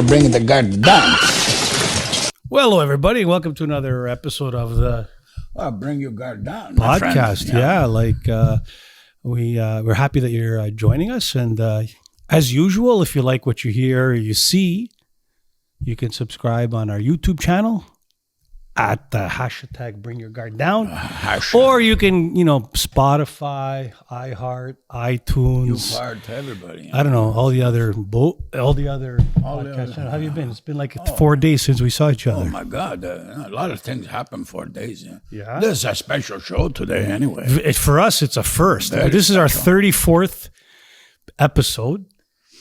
to bring the guard down. Well, hello, everybody. Welcome to another episode of the Bring Your Guard Down, podcast. We're happy that you're joining us. And as usual, if you like what you hear or you see, you can subscribe on our YouTube channel at the hashtag Bring Your Guard Down. Or you can, Spotify, iHeart, iTunes. You fired to everybody. I don't know, all the other podcasts. How have you been? It's been like 4 days since we saw each other. Oh, my God. A lot of things happen 4 days. Yeah. This is a special show today anyway. For us, it's a first. Very This is our special. 34th episode.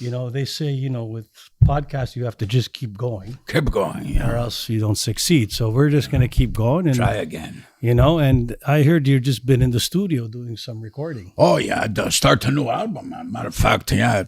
They say, with podcasts, you have to just keep going. Keep going. Or else you don't succeed. So we're just going to keep going. And, Try again. And I heard you've just been in the studio doing some recording. Oh, yeah. I start a new album. Matter of fact, I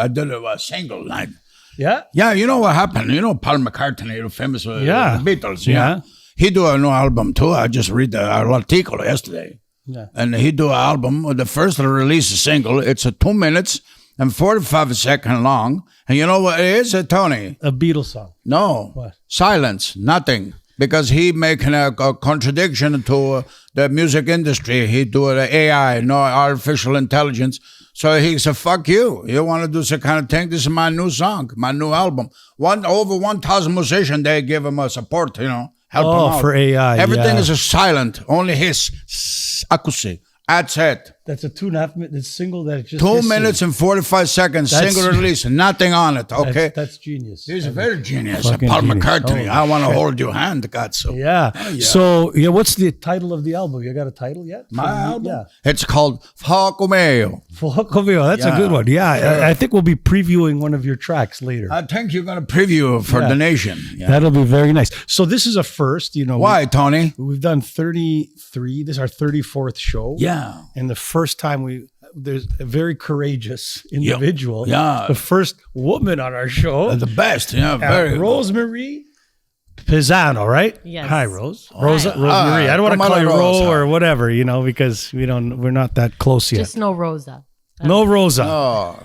did a single night. Yeah? Yeah, you know what happened? Paul McCartney, the famous Beatles. Yeah. He do a new album too. I just read the article yesterday. Yeah. And he do an album. The first release a single. It's a 2 minutes and 45 seconds long. And you know what it is, Tony? A Beatles song. No. What? Silence. Nothing. Because he making a contradiction to the music industry. He do the AI, no artificial intelligence. So he said, fuck you. You want to do some kind of thing? This is my new song, my new album. Over 1,000 musicians, they give him a support, help him out. For AI. Everything yeah. is silent. Only his acoustic. That's it. That's a 2.5 minute single that just 2 minutes and 45 seconds, single release, nothing on it, okay? That's genius. He's a very genius. Fucking Paul genius. McCartney. Oh, I want to shit. hold your hand, God. So. Yeah. So, what's the title of the album? You got a title yet? My album? Yeah. It's called Facomeo. That's a good one. Yeah. I think we'll be previewing one of your tracks later. I think you're going to preview for the nation. Yeah. That'll be very nice. So this is a first, Why, Tony? We've done 33. This is our 34th show. Yeah. And the first time there's a very courageous individual. Yeah. The first woman on our show. The best. Yeah, very. Rosemary Pisano, right? Yes. Hi, Rose. Hi. Rosemary. I don't want to come call on, you Rosa. Ro or whatever, because we're not that close yet. Just no Rosa. No Rosa. Oh,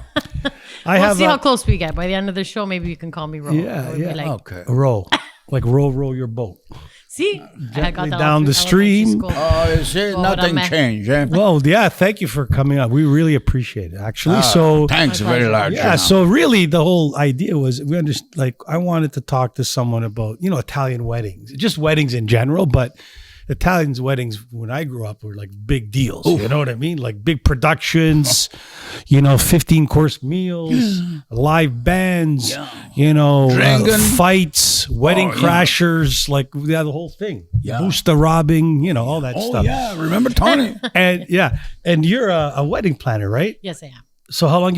We'll see how close we get. By the end of the show, maybe you can call me Ro. Yeah, It would be yeah. like, okay. Row. Like row your boat. see? I got that down off the stream. elementary school. Oh, you see, Oh, nothing that changed. Eh? Well, yeah, thank you for coming up. We really appreciate it, actually. Thanks My very pleasure. large. Yeah, so really the whole idea was I wanted to talk to someone about, Italian weddings, just weddings in general, but Italians weddings when I grew up were like big deals. Oof. You know what I mean? Like big productions, 15-course meals, live bands, Drinking. fights, wedding crashers, the whole thing. Yeah. Busta robbing, all that Oh, stuff. yeah. Remember Tony? And you're a wedding planner, right? Yes, I am. So how long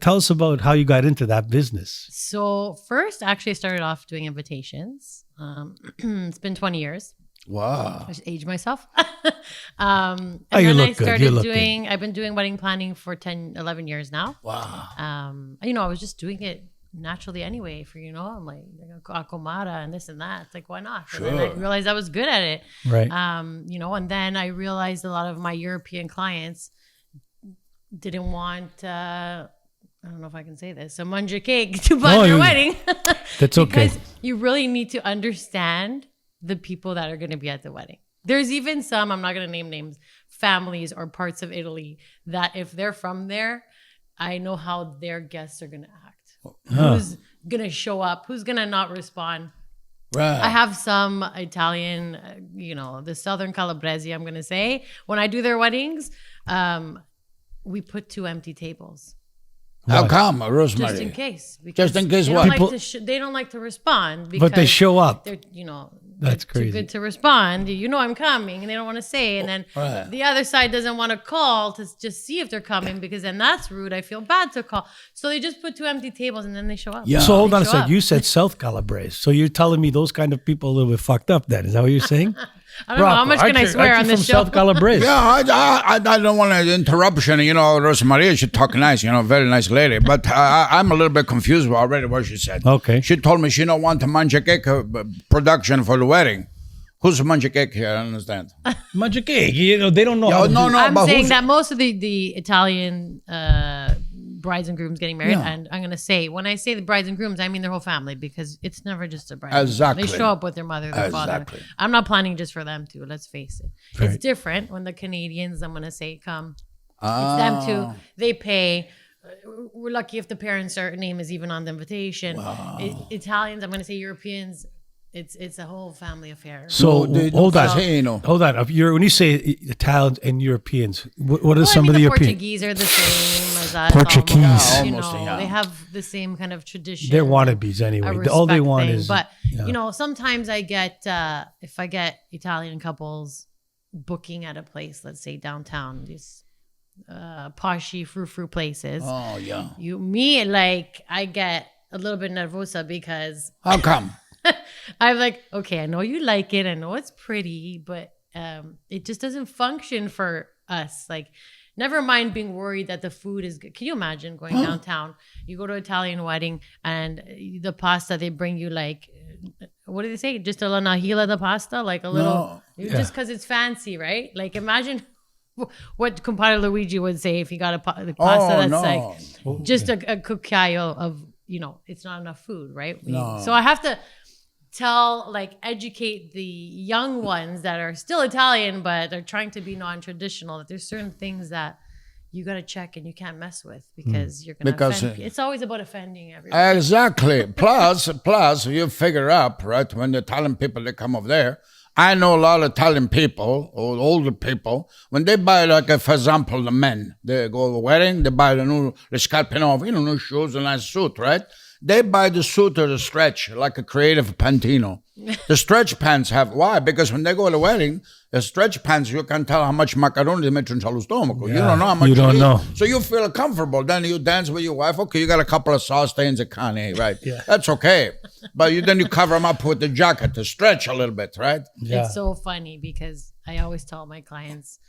tell us about how you got into that business. So first, actually, I started off doing invitations. It's been 20 years. Wow. I just aged myself. And Oh, you then look I good. started You look doing, I've been doing wedding planning for 11 years now. Wow. I was just doing it naturally anyway for, I'm like Akomara and this and that. It's like, why not? Sure. And then I realized I was good at it. Right. And then I realized a lot of my European clients didn't want, I don't know if I can say this, a manja cake to buy their wedding. That's okay. Because you really need to understand the people that are going to be at the wedding. There's even some, I'm not going to name names, families or parts of Italy that if they're from there, I know how their guests are going to act. Who's going to show up? Who's going to not respond? Right. I have some Italian, the Southern Calabrese, I'm going to say. When I do their weddings, we put 2 empty tables. How come, Rosemary? Just in case. Just in case they what? don't they don't like to respond. Because But they show up. They're, That's they're crazy. too good to respond. I'm coming, and they don't want to say. And then Right. the other side doesn't want to call to just see if they're coming because then that's rude. I feel bad to call. So they just put 2 empty tables and then they show up. Yeah. So hold on a Show second. up. You said South Calabrese. So you're telling me those kind of people are a little bit fucked up then. Is that what you're saying? I don't know. How much can I swear on this show? South Calabrese. Yeah, I don't want an interruption. Rosemary, she talk nice, very nice lady. But I'm a little bit confused already what she said. Okay. She told me she don't want a manja cake production for the wedding. Who's a manja cake here? I don't understand. Manja cake. They don't know. Yeah, how to no, do- no. I'm but saying who's- that most of the Italian brides and grooms getting married. Yeah. And I'm going to say, when I say the brides and grooms, I mean their whole family, because it's never just a bride. and groom. Exactly. They show up with their mother, their father. I'm not planning just for them too. Let's face it. It's different when the Canadians, I'm going to say, come. It's them too. They pay. We're lucky if the parents' name is even on the invitation. Wow. Italians, I'm going to say Europeans. It's a whole family affair. So hold on. Casino. Hold on. When you say Italians and Europeans, what are some of the Europeans? Portuguese are the same as us. Portuguese. Almost, yeah. They have the same kind of tradition. They're wannabes anyway. All they want is. But sometimes I get if I get Italian couples booking at a place, let's say downtown, these poshy frou-frou places. Oh yeah. I get a little bit nervosa because How come? I'm like, okay, I know you like it. I know it's pretty, but it just doesn't function for us. Like, never mind being worried that the food is good. Can you imagine going downtown? You go to an Italian wedding and the pasta, they bring you like, what do they say? Just a la nahila the pasta? Like a little, just because it's fancy, right? Like, imagine what compadre Luigi would say if he got a pasta that's like just a cucchiaio of, it's not enough food, right? So I have to educate the young ones that are still Italian, but are trying to be non-traditional, that there's certain things that you got to check and you can't mess with because you're going to offend. It's always about offending everyone. Exactly. Plus, you figure up, right, when the Italian people, they come over there. I know a lot of Italian people, or older people, when they buy, like, for example, the men, they go to a wedding, they buy the new Scarpino, new shoes, a nice suit, right? They buy the suit or the stretch, like a creative Pantino. The stretch pants why? Because when they go to the wedding, the stretch pants, you can tell how much macaroni they make in allo stomaco. You don't know how much you don't know. So you feel comfortable. Then you dance with your wife. Okay, you got a couple of sauce stains of cane, right? Yeah. That's okay. But then you cover them up with the jacket to stretch a little bit, right? Yeah. It's so funny because I always tell my clients,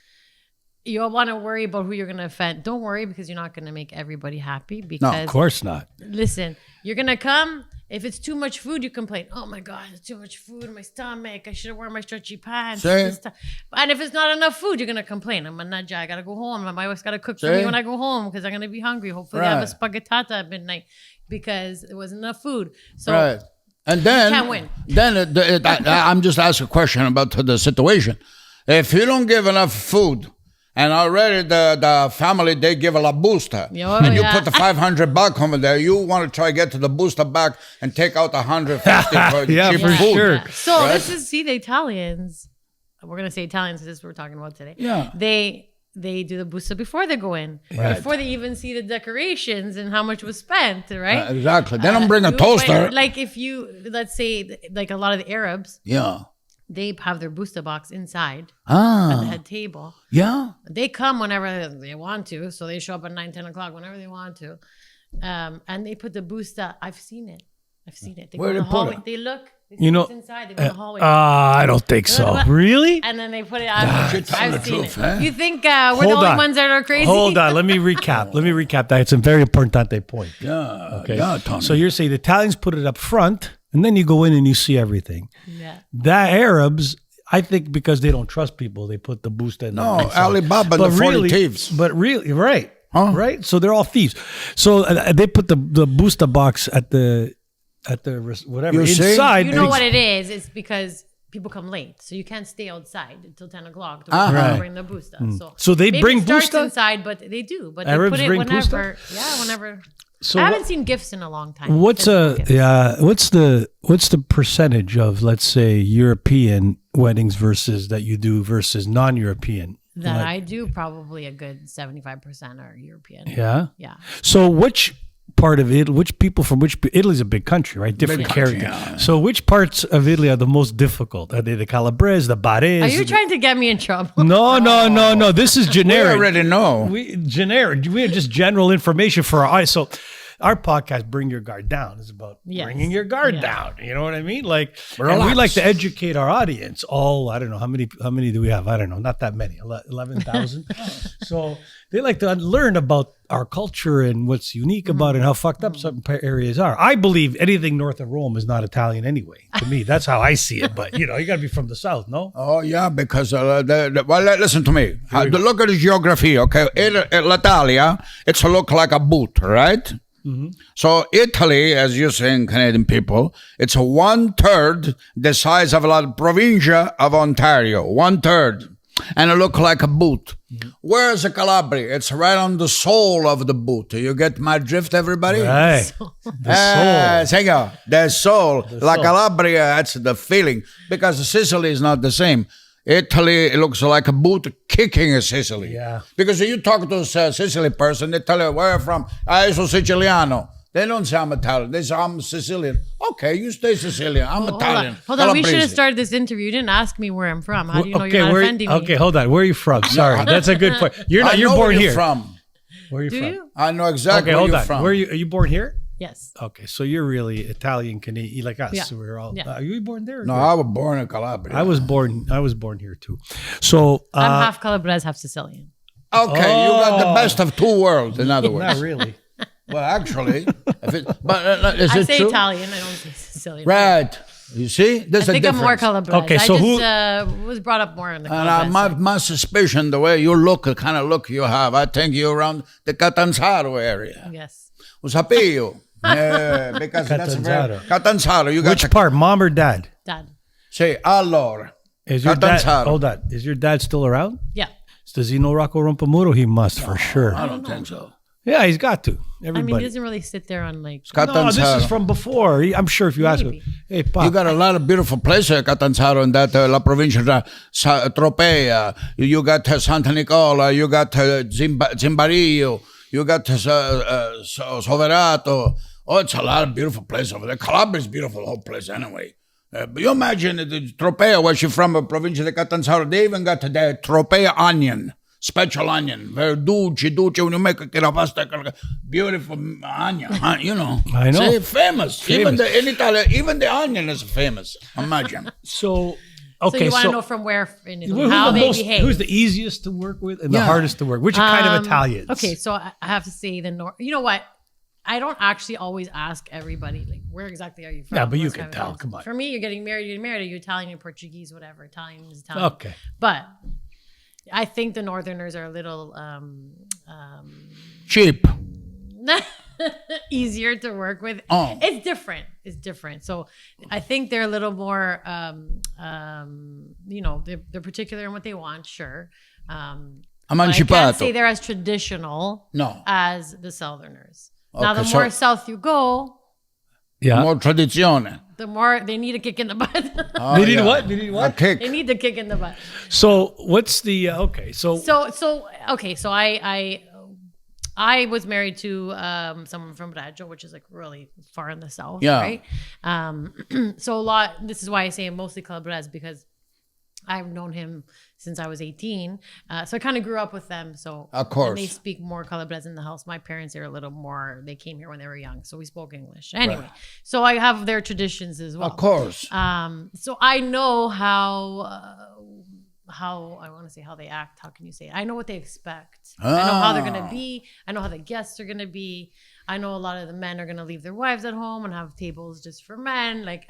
you don't want to worry about who you're going to offend. Don't worry, because you're not going to make everybody happy. Because, no, of course not. Listen, you're going to come. If it's too much food, you complain. Oh my God, it's too much food in my stomach. I should have worn my stretchy pants. And if it's not enough food, you're going to complain. I'm a nudja. I got to go home. My wife's got to cook for me when I go home because I'm going to be hungry. Hopefully I have a spaghettata at midnight because there wasn't enough food. So and then, you can't win. Then I'm just asking a question about the situation. If you don't give enough food, and already the family, they give a la busta. And you put the $500 over there. You want to try to get to the busta back and take out $150 for cheap food. Sure. Yeah. So this is, the Italians. We're going to say Italians because this is what we're talking about today. Yeah. They do the busta before they go in. Right. Before they even see the decorations and how much was spent, right? Exactly. They don't bring a toaster. Like if you, let's say, like a lot of the Arabs. Yeah. They have their Busta Box inside at the head table. Yeah. They come whenever they want to. So they show up at 9, 10 o'clock whenever they want to. And they put the Busta. I've seen it. They go in the hallway. They look. They see what's inside. They go in the hallway. I don't think so. Really? And then they put it out. I've seen it. Eh? You think we're the only ones that are crazy? Hold on. Let me recap that. It's a very importante point. Yeah. Okay. Yeah, Tommy. So you're saying the Italians put it up front. And then you go in and you see everything. Yeah. The Arabs, I think because they don't trust people, they put the Busta in there. No, Alibaba and the 40 thieves. But really, right. Huh? Right? So they're all thieves. So they put the Busta Box at the whatever, inside. You know what it is? It's because people come late. So you can't stay outside until 10 o'clock to bring the Busta. So they bring it starts Busta? inside, but they do. But Arabs they put it bring whenever. Busta? Yeah, whenever. So I haven't seen gifts in a long time. What's the percentage of, let's say, European weddings versus non-European? That I do, probably a good 75% are European. Yeah? Yeah. So which part of Italy, Italy's a big country, right? Different character. Yeah. So which parts of Italy are the most difficult? Are they the Calabrese, the Barese? Are you trying to get me in trouble? No. This is generic. We already know. We are just general information for our eyes. So our podcast, Bring Your Guard Down, is about bringing your guard down. You know what I mean? Like, and we like to educate our audience. I don't know, how many do we have? I don't know, not that many, 11,000. So they like to learn about our culture and what's unique about it and how fucked up some areas are. I believe anything north of Rome is not Italian anyway. To me, that's how I see it. But, you got to be from the south, no? Oh, yeah, because, well, listen to me. Look at the geography, okay? L'Italia, it's a look like a boot, right? Mm-hmm. So Italy, as you're saying, Canadian people, it's 1/3 the size of La Provincia of Ontario, 1/3. And it look like a boot. Mm-hmm. Where's the Calabria? It's right on the sole of the boot. You get my drift, everybody? Right. The sole. The sole. La Calabria, that's the feeling. Because Sicily is not the same. Italy, it looks like a boot kicking a Sicily. Yeah. Because if you talk to a Sicily person, they tell you, where are you from? I sono Siciliano. They don't say I'm Italian. They say I'm Sicilian. Okay, you stay Sicilian. I'm Italian. Hold on. We should have started this interview. You didn't ask me where I'm from. How do you know you're not offending me? Okay, hold on. Where are you from? Sorry, that's a good point. You're born here. From. Where are you do from? You? I know exactly where you're from. Are you born here? Yes. Okay, so you're really Italian Canadian, like us. Yeah. So we're all. Yeah. Are you born there? No, I was born in Calabria. I was born here too. So I'm half Calabrese, half Sicilian. Okay, you got the best of two worlds. In other words, not really. Well, actually, is I it say true? Italian. I don't say Sicilian. Right. You see, there's I a think I'm difference. more Calabrese. Okay, so I was brought up more in the Calabrese. And my suspicion, the way you look, the kind of look you have, I think you're around the Catanzaro area. Yes. Lo sapevo. Because that's very Catanzaro. You got Which part, mom or dad? Dad. Say, allora. Is your dad? Catanzaro. Hold on. Is your dad still around? Yeah. Does he know Rocco Rompamuro? He must, for sure. I don't think so. Yeah, he's got to. Everybody. I mean, he doesn't really sit there on like. No, this is from before. I'm sure if you ask him, hey, Pop. You got a lot of beautiful places at Catanzaro in that La Provincia, Tropea. You got Santa Nicola. You got Zimbarillo. You got Soverato. Oh, it's a lot of beautiful places over there. Calabria is beautiful, the whole place anyway. But you imagine the Tropea, where she's from, Provincia de Catanzaro, they even got the Tropea onion. Special onion, very dulce. When you make a pasta, beautiful onion, you know. I know. See, famous. Even in Italy, even the onion is famous. Imagine. So you want to know from where in Italy, how they behave. Who's the easiest to work with and the hardest to work? Which kind of Italians? Okay, so I have to say the north. You know what? I don't actually always ask everybody, like, where exactly are you from? Yeah, but you What can kind of tell. house? Come on. For me, you're getting married. Are you Italian, you're Portuguese, whatever. Italian is Italian. Okay. But I think the Northerners are a little Cheap. easier to work with. Oh. It's different. So I think they're a little more, they're particular in what they want, sure. But I can't say they're as traditional as the Southerners. Okay, now, the more south you go, more tradizione. the more they need a kick in the butt. They need what? They need what? A kick. They need the kick in the butt. So what's the So I was married to someone from Reggio, which is like really far in the south, Yeah. right? So this is why I say I'm mostly Calabrese, because I've known him since I was 18. So I kind of grew up with them. So of course, and they speak more Calabrese in the house. My parents are a little more, they came here when they were young. So we spoke English. Anyway, so I have their traditions as well. Of course. So I know how I want to say how they act. How can you say it? I know what they expect. I know how they're going to be. I know how the guests are going to be. I know a lot of the men are going to leave their wives at home and have tables just for men. Like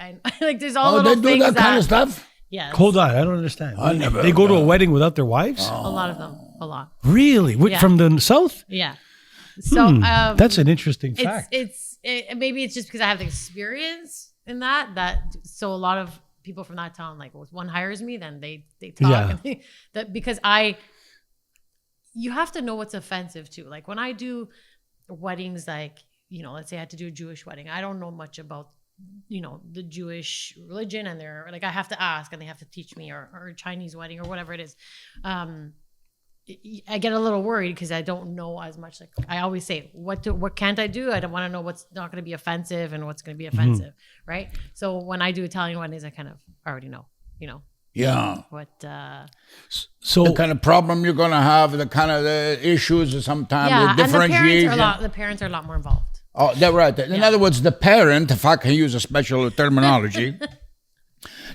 there's all little they things do that kind of stuff? Yes. Hold on, I don't understand. I never they go to a wedding without their wives? A lot of them. A lot. Really? From the south? Yeah. So that's an interesting fact. Maybe it's just because I have the experience in that so a lot of people from that town, like if one hires me, then they talk and that because you have to know what's offensive too. Like when I do weddings, like, let's say I had to do a Jewish wedding. I don't know much about the Jewish religion, and they're like, I have to ask and they have to teach me, or a Chinese wedding or whatever it is. I get a little worried because I don't know as much. Like I always say, what can't I do? I don't want to know what's not going to be offensive and what's going to be offensive, right? So when I do Italian weddings, I kind of already know, Yeah. what. So the kind of problem you're going to have, the kind of issues sometimes, the differentiation. and the parents are a lot more involved. Oh, they're right. In other words, the parent, if I can use a special terminology,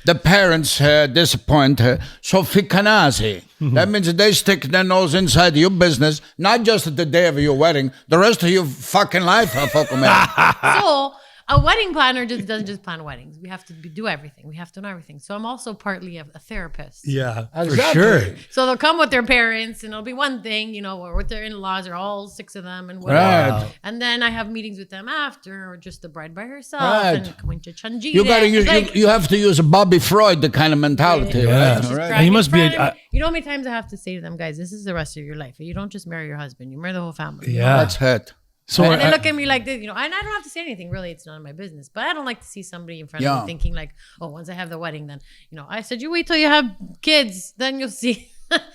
the parents disappoint Sophie Canasi. That means they stick their nose inside your business, not just the day of your wedding, the rest of your fucking life. So a wedding planner doesn't just plan weddings. We have to do everything. We have to know everything. So I'm also partly a therapist. Yeah, Exactly. for sure. So they'll come with their parents, and it'll be one thing, or with their in-laws, or all 6 of them, and whatever. Right. And then I have meetings with them after, or just the bride by herself, Right. and going to Changi. You gotta use. You have to use a Bobby Freud the kind of mentality. Yeah. Right? Just Right. crying He in must be front a- of me. You know how many times I have to say to them, guys, this is the rest of your life. You don't just marry your husband, you marry the whole family. Yeah. That's it. So And they look at me like this, and I don't have to say anything. Really, it's none of my business. But I don't like to see somebody in front of me thinking like, oh, once I have the wedding, then, I said, you wait till you have kids, then you'll see.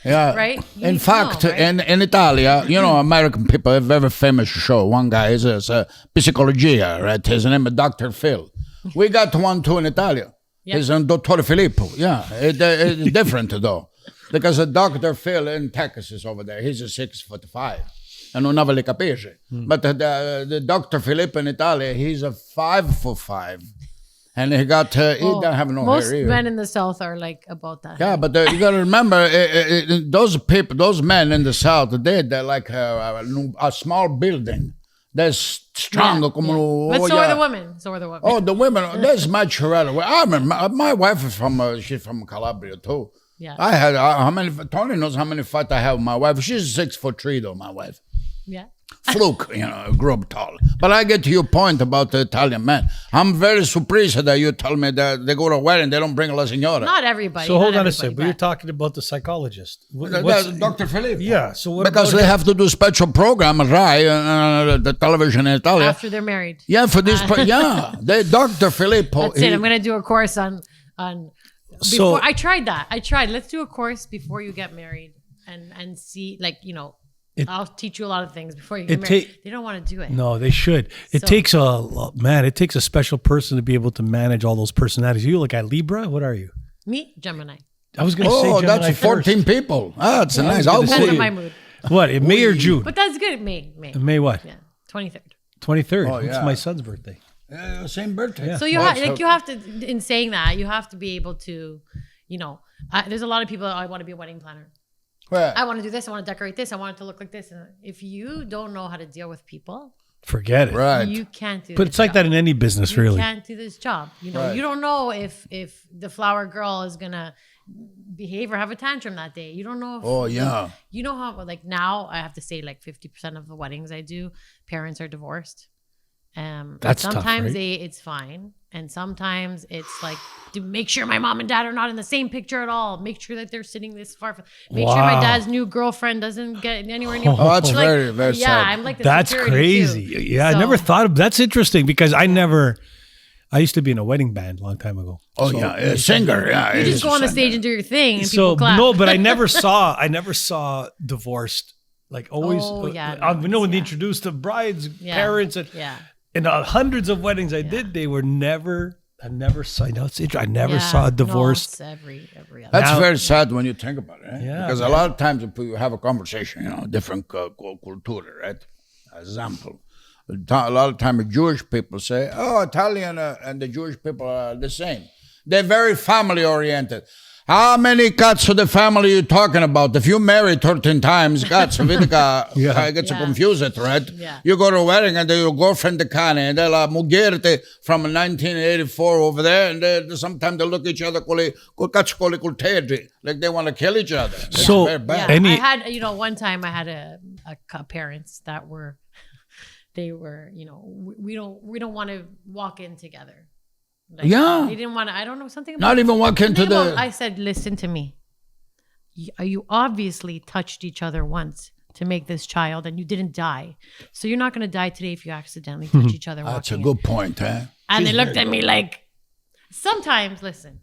Yeah. Right? You In need to fact, know, right? in Italia, American people have a very famous show. One guy is Psicologia, right? His name is Dr. Phil. We got one too in Italia. Yeah. He's Dr. Filippo. Yeah. It's different though. Because Dr. Phil in Texas is over there. He's 6'5". And non aveva le capisce. But the Dr. Filippo in Italy, he's 5'5". And he got, he don't have no most hair either. men in the South are like about that. Yeah, but you got to remember, those people, those men in the South, they're like a small building. They're strong. Yeah, Como, yeah. But so are the women. So are the women. Oh, the women, that's much better. I remember, my wife is she's from Calabria too. Yeah. I had, Tony knows how many fights I have with my wife. She's 6'3" though, my wife. Yeah. Fluke, grew up tall. But I get to your point about the Italian man. I'm very surprised that you tell me that they go to a wedding, they don't bring la signora. Not everybody. So not hold on a everybody, second. But you're talking about the psychologist. That's Dr. Filippo. Yeah. So what Because about they have to do special program, Rai, the television in Italy. after they're married. Yeah, for this, they Dr. Filippo. That's it. I'm gonna do a course on So- before I tried that. Let's do a course before you get married and see, I'll teach you a lot of things before you get married. They don't want to do it. No, they should. It takes it takes a special person to be able to manage all those personalities. You look at Libra. What are you? Me, Gemini. I was going to say Gemini that's 14 first. people. Ah, that's nice. I I'll was Depends go. on my mood. What? In May or June? But that's good. May. May what? Yeah. 23rd. 23rd. Oh, It's yeah. my son's birthday. Same birthday. Yeah. So you have to, in saying that, you have to be able to, there's a lot of people that I want to be a wedding planner. Well, I want to do this. I want to decorate this. I want it to look like this. And if you don't know how to deal with people, Forget it. right. you can't do. But this it's like job. that in any business, You really. can't do this job. Right. You don't know if the flower girl is gonna behave or have a tantrum that day. You don't know. If, Oh, yeah. You know how now I have to say 50% of the weddings I do, parents are divorced. That's tough, sometimes right? it's fine, and sometimes it's like to make sure my mom and dad are not in the same picture at all. Make sure that they're sitting this far. Make sure my Wow. dad's new girlfriend doesn't get anywhere near. Oh, that's Like, very, very yeah, sad. I'm like the That's security, crazy. too. Yeah, I So- never thought of that's interesting because I used to be in a wedding band a long time ago. Oh, So- yeah. A singer. Yeah. You he's just a go on the singer. stage and do your thing, and So people clap. no, but I never saw divorced. Like always, Oh, yeah, when they yeah. introduced the bride's Yeah. parents and Yeah. in hundreds of weddings I did, they were never. I never saw. It's interesting. I never Yeah. saw a No, divorced. it's every other. That's Now- very sad when you think about it. Eh? Yeah, Because man. a lot of times if you have a conversation, different culture, right? Example. A lot of times Jewish people say, oh, Italian and the Jewish people are the same. They're very family oriented. How many cuts of the family are you talking about? If you marry 13 times, cuts, I get Yeah. confused, right? Yeah. You go to a wedding and your girlfriend the cane, and they're la mujer from 1984 over there, and sometimes they look at each other like they want to kill each other. It's So- very bad. Yeah, Any- I had, one time I had parents that were, they were, we don't want to walk in together. Like, Yeah. they didn't want to. I don't know something. Not even walk into I said, listen to me. You obviously touched each other once to make this child, and you didn't die. So you're not going to die today if you accidentally touch each other. That's a walking in. good point, huh? And they looked at me like, sometimes, listen,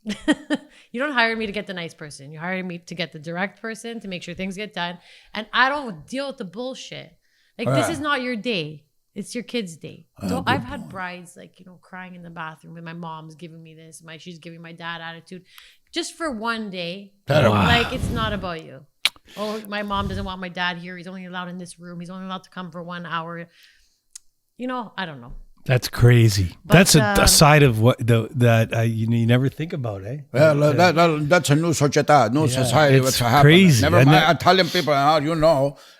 you don't hire me to get the nice person. You hire me to get the direct person to make sure things get done. And I don't deal with the bullshit. Like, this is not your day. It's your kid's day. So I've had brides crying in the bathroom and my mom's giving me this, she's giving my dad attitude just for one day. Wow. Like, it's not about you. Oh, my mom doesn't want my dad here. He's only allowed in this room. He's only allowed to come for 1 hour. I don't know. That's crazy. But, That's a side of what you never think about, eh? Yeah, that's a new società, new society. it's What's happening? crazy. Never And mind Italian people.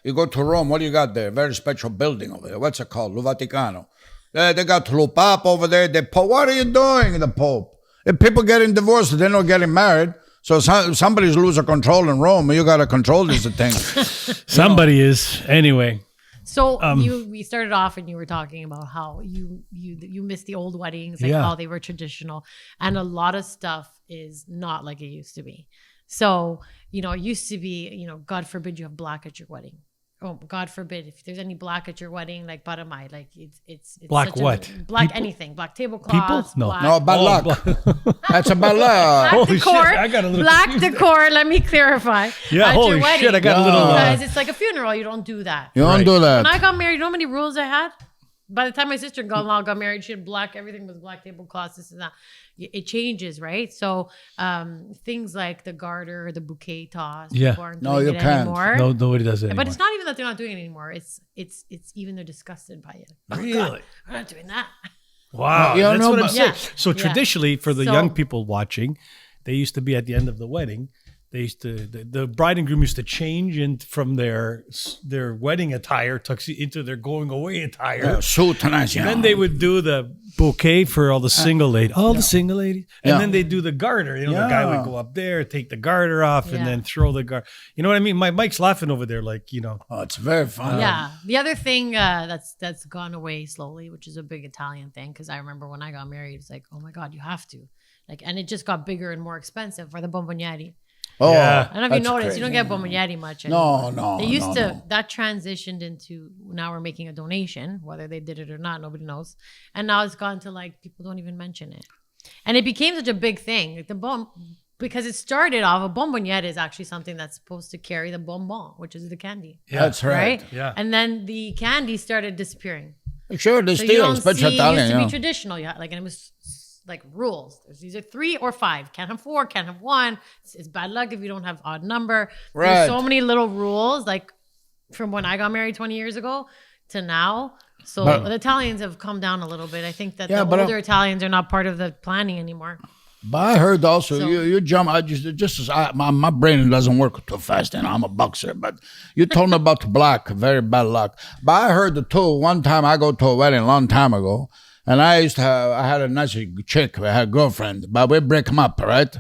You go to Rome. What do you got there? Very special building over there. What's it called? Lo Vaticano. They got Lo Papa over there. The Pope. What are you doing, the Pope? If people getting divorced, they're not getting married. So somebody's losing control in Rome. You got to control this thing. Somebody is. Anyway. So we started off and you were talking about how you miss the old weddings, like how they were traditional, and a lot of stuff is not like it used to be. So, it used to be, God forbid you have black at your wedding. Oh, God forbid if there's any black at your wedding, like Paramay, like it's black what? Black People? anything, black tablecloths. People? No. Black, No, bad luck. That's a bad luck. black Holy decor. shit, I got a little black confused. decor. Let me clarify. Yeah, at holy your wedding. shit, I got a little. Because it's like a funeral. You don't do that. You don't do that. When I got married, you know how many rules I had? By the time my sister-in-law got married, she had black. Everything was black tablecloths. This and that. It changes, right? So things like the garter, the bouquet toss. Yeah. People aren't No, doing you it can't. anymore. No, nobody does it anymore. But it's not even that they're not doing it anymore. It's even they're disgusted by it. Oh, Really? God, we're not doing that. Wow, You don't that's know, what I'm but- saying. Yeah. So traditionally, for the So- young people watching, they used to be at the end of the wedding. They used to the bride and groom used to change from their wedding attire into their going away attire. Suit nice, And then they would do the bouquet for all the single ladies, the single ladies, and Yeah. then they do the garter. The guy would go up there, take the garter off, and Yeah. then throw the garter. You know what I mean? My Mike's laughing over there, like Oh, it's very fun. Yeah. The other thing that's gone away slowly, which is a big Italian thing, because I remember when I got married, it's like, oh my God, you have to. And it just got bigger and more expensive for the bombonieri. Oh, Yeah. I don't know if you that's noticed, crazy. you don't get bombonieri much anymore. No. They used to, no. that transitioned into, now we're making a donation, whether they did it or not, nobody knows. And now it's gone to like, people don't even mention it. And it became such a big thing. Like because it started off, a bonbonniere is actually something that's supposed to carry the bonbon, which is the candy. Yeah. That's right. Right? Yeah. And then the candy started disappearing. Sure, they So you still, don't especially see, Italian. it used to Yeah. be traditional. Yeah, and it was like rules. There's either 3 or 5. Can't have 4, can't have 1. It's bad luck if you don't have odd number. Right. There's so many little rules, like from when I got married 20 years ago to now. So But- the Italians have come down a little bit. I think that Yeah, the but older Italians are not part of the planning anymore. But I heard also So- you jump. I my brain doesn't work too fast, and I'm a boxer. But you told me about black, very bad luck. But I heard too. One time I go to a wedding a long time ago, and I had a nice chick, I had a girlfriend, but we break them up, right?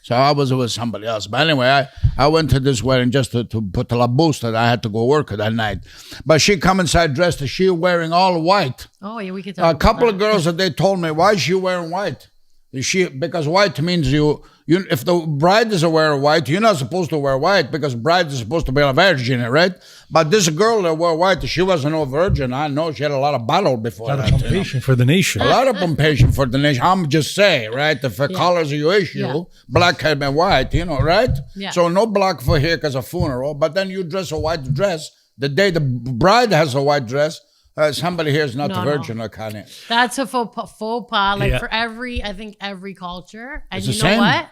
So I was with somebody else. But anyway, I went to this wedding just to put la busta. I had to go work that night. But she come inside dressed. She wearing all white. Oh yeah, we could talk A about couple that. of girls that they told me, why is she wearing white? Because white means you if the bride is wearing white, you're not supposed to wear white because bride is supposed to be a virgin, right? But this girl that wore white, she wasn't no virgin. I know she had a lot of battle before A lot that. of pumpation for the nation. A lot of pumpation for the nation. I'm just saying, right? If the colors you issue, Yeah. black and white, right? Yeah. So no black for here because of funeral. But then you dress a white dress. The day the bride has a white dress, somebody here is not No, a no. virgin. I can't. That's a faux pas. Like Yeah. for I think every culture. And It's you the know same. what?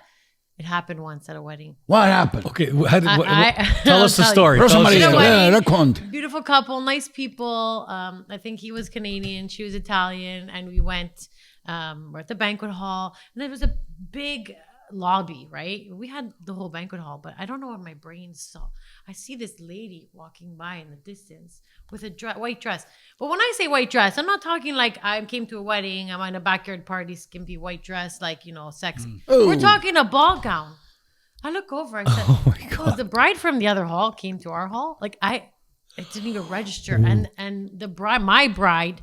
It happened once at a wedding. What happened? Okay, how did, tell I'll us the tell you. story. Tell us Somebody, the You know story. what? yeah, raconte. Beautiful couple, nice people. I think he was Canadian, she was Italian, and we went. We're at the banquet hall, and there was a big lobby. Right, we had the whole banquet hall, but I don't know what my brain saw. I see this lady walking by in the distance with a white dress. But when I say white dress, I'm not talking like I came to a wedding, I'm in a backyard party, skimpy white dress, like sexy. We're talking a ball gown. I look over. I said, Oh my God. the bride from the other hall came to our hall. Like it didn't even register. And the bride, my bride,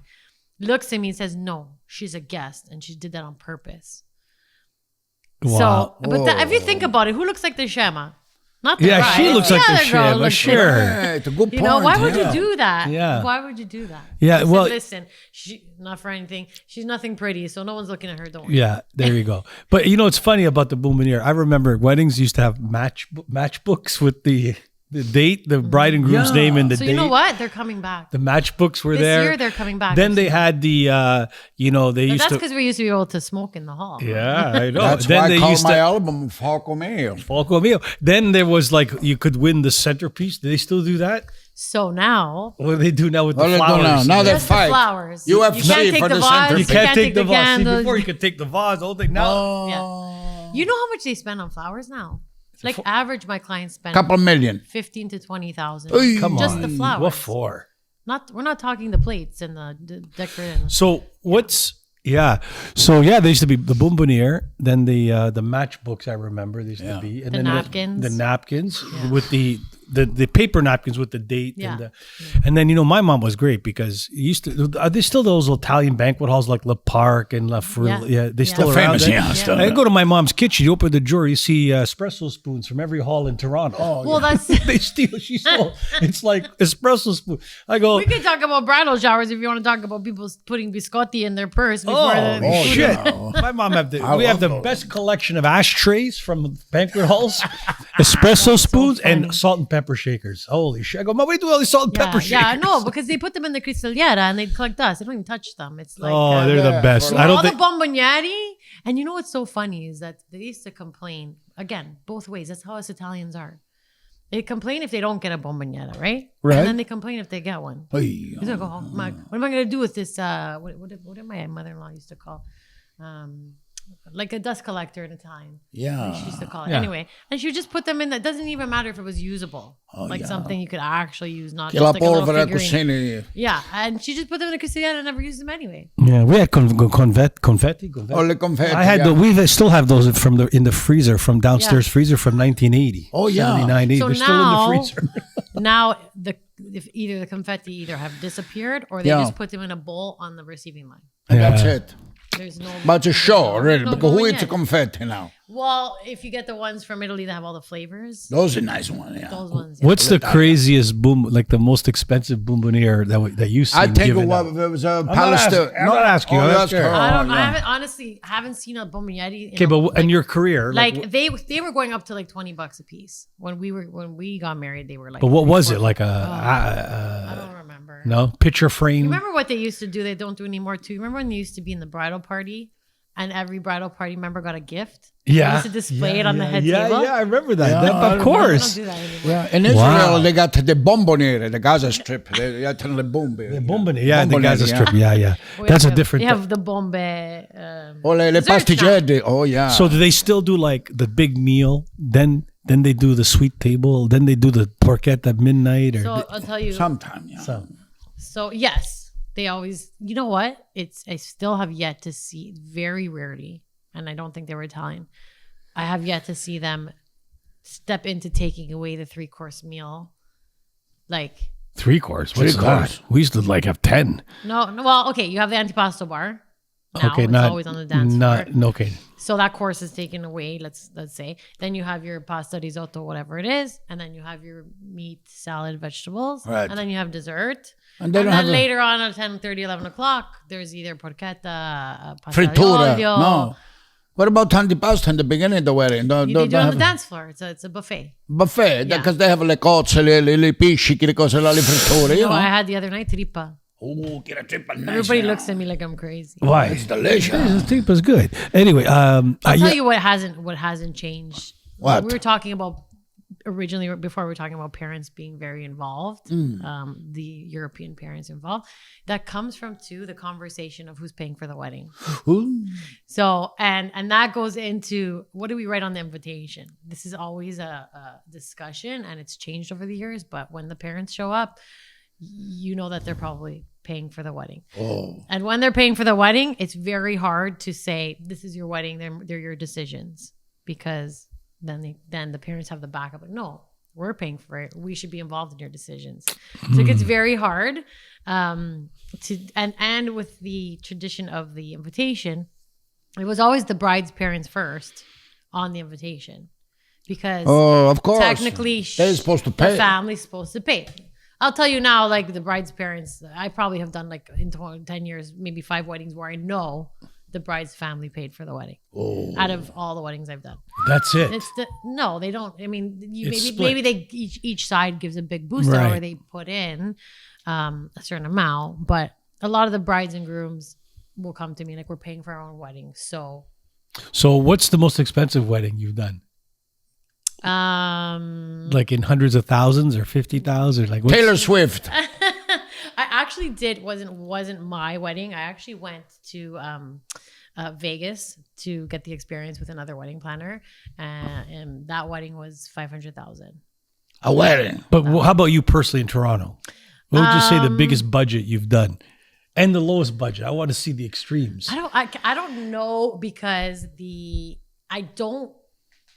looks at me and says, "No, she's a guest, and she did that on purpose." Wow. So, but if you think about it, who looks like the Shema? Not the Yeah, bride. she looks like the other girl Shema, looks sure. Yeah, it's a good point. why would yeah. you do that? Yeah. Why would you do that? Yeah, I said, well- listen, not for anything. She's nothing pretty, so no one's looking at her. Don't worry. Yeah, there you go. But it's funny about the bomboniere. I remember weddings used to have matchbooks with the date, the bride and groom's name, and the So date. you know what? They're coming back. The matchbooks were This there. year they're coming back. Then they had the, they But used that's to. because we used to be able to smoke in the hall. Yeah, I know. That's then why they I call used my to. album Falco Mio. Falco Mio. Then there was like you could win the centerpiece. Do they still do that? So now, What do they do now with What the do they do flowers? now? Now they just the fight. flowers. UFC you can't take for the the vase. center. You can't take the vase. See, candles. before you could take the vase, the whole thing. Now, Oh. You know how much they spend on flowers now? Like average, my clients spend Couple million. 15 to 20,000. Oy. come just on. the flowers. What for? We're not talking the plates and the decorating. So what's they used to be the bonbonniere, then the matchbooks. I remember there used to be, and The then napkins. the napkins with the paper napkins with the date, Yeah. and then my mom was great because it used to. Are there still those Italian banquet halls like Le Parc and La Frille? Yeah. Yeah, they still The around. famous, yeah, still. I go to my mom's kitchen. You open the drawer, you see espresso spoons from every hall in Toronto. Oh, Well, that's they steal. She stole. It's like espresso spoon. I go. we could talk about bridal showers if you want to talk about people putting biscotti in their purse before Oh, shit! yeah. My mom we love have the those. best collection of ashtrays from banquet halls, espresso spoons, funny. and salt and pepper shakers. Holy shit! I go, Mom, we do all these salt and pepper shakers. yeah, no, because they put them in the cristaliera and they collect dust. They don't even touch them. It's like They're the Yeah, best. for I don't all think. the bombonieri. And you know what's so funny is that they used to complain again both ways. That's how us Italians are. They complain if they don't get a bomboniera, right? Right. And then they complain if they get one. Oy. He's like, oh, what am I going to do with this? What did my mother-in-law used to call? Like a dust collector in Italian. Yeah. She used to call it. Yeah. Anyway, and she would just put them in. That doesn't even matter if it was usable. Like yeah. something you could actually use, not Che just la like a little polvere figurine. cucini. Yeah, and she just put them in the cristaliera and never used them anyway. Yeah, we had confetti. Oh, le confetti. I had yeah. we still have those in the freezer from downstairs freezer from 1980. Oh, yeah. 79, 80. So They're still now- in the freezer. Now if either the confetti either have disappeared or they Yeah. just put them in a bowl on the receiving line. That's it. There's no. But it's a show, really. No Because who going eats a in. confetti now? Well, if you get the ones from Italy that have all the flavors, Those are nice ones, yeah. those ones. Yeah. What's the craziest like the most expensive bonbonniere that you see? I think it was a Palestine. I'm not asking you. Oh, I'm that's asking her. her. I don't. Oh, I yeah. haven't seen a bombonieri. Okay, but in your career, like they were going up to like $20 a piece when we got married. They were like. but what was it like I don't remember. no picture frame? You remember what they used to do? They don't do anymore too. Remember when they used to be in the bridal party, and every bridal party member got a gift? They used to display it on the head table. Yeah, I remember that. Yeah, That- I of They course. don't do that anymore. Yeah, in Israel Wow. they got the bomboniere, the Gaza Strip. They got the bombe. The bomboniere, yeah, the Gaza Strip. Yeah, yeah. We That's a have- different. We have the bombe. Oh, le dessert pasticcerie. Oh, yeah. So do they still do like the big meal? Then they do the sweet table. Then they do the porchetta at midnight. Or So I'll tell you. Sometime, yeah. So yes, they always. You know what? I still have yet to see, very rarely, and I don't think they were Italian. I have yet to see them step into taking away the 3-course meal. Like 3-course. What's Three-course. that? We used to like have 10. no, well, okay, you have the antipasto bar. Now Okay, it's not always on the dance floor. Okay. So that course is taken away, let's say. Then you have your pasta, risotto, whatever it is, and then you have your meat, salad, vegetables, Right. and then you have dessert. And And they then don't have a later on at 10:30, 11 o'clock, there's either porchetta, pasta frittura. olio. No. What about antipasta in the beginning of the wedding? They do it on the dance floor. It's a buffet. buffet, Yeah. because they have le cozze, le piscichi, le cose là, le fritture, you No, I know. had the other night trippa. Oh, get a triple nice. Everybody looks at me like I'm crazy. Why? It's delicious. The tape is good. Anyway, I'll tell you what hasn't changed. What? We were talking about originally before we were talking about parents being very involved, the European parents involved. That comes from the conversation of who's paying for the wedding. Ooh. So and that goes into what do we write on the invitation? This is always a discussion, and it's changed over the years. But when the parents show up, you know that they're probably paying for the wedding. Oh. And when they're paying for the wedding, it's very hard to say this is your wedding. They're your decisions, because then the parents have the backup. Like, no, we're paying for it. We should be involved in your decisions. So it gets very hard. And with the tradition of the invitation, it was always the bride's parents first on the invitation, because Of course. technically they're supposed to pay. the family's supposed to pay. I'll tell you now, like the bride's parents, I probably have done like in 10 years, maybe 5 weddings where I know the bride's family paid for the wedding. Oh. Out of all the weddings I've done. that's it. No, they don't. I mean, It's split. maybe they each side gives a big booster, Right. or they put in a certain amount. But a lot of the brides and grooms will come to me like, we're paying for our own wedding. So So what's the most expensive wedding you've done? Like in hundreds of thousands or 50,000? Like what's- Taylor Swift. I actually did wasn't my wedding. I actually went to Vegas to get the experience with another wedding planner, and that wedding was 500,000. A wedding. But how about you personally in Toronto? What would you say the biggest budget you've done? And the lowest budget? I want to see the extremes. I don't know because I don't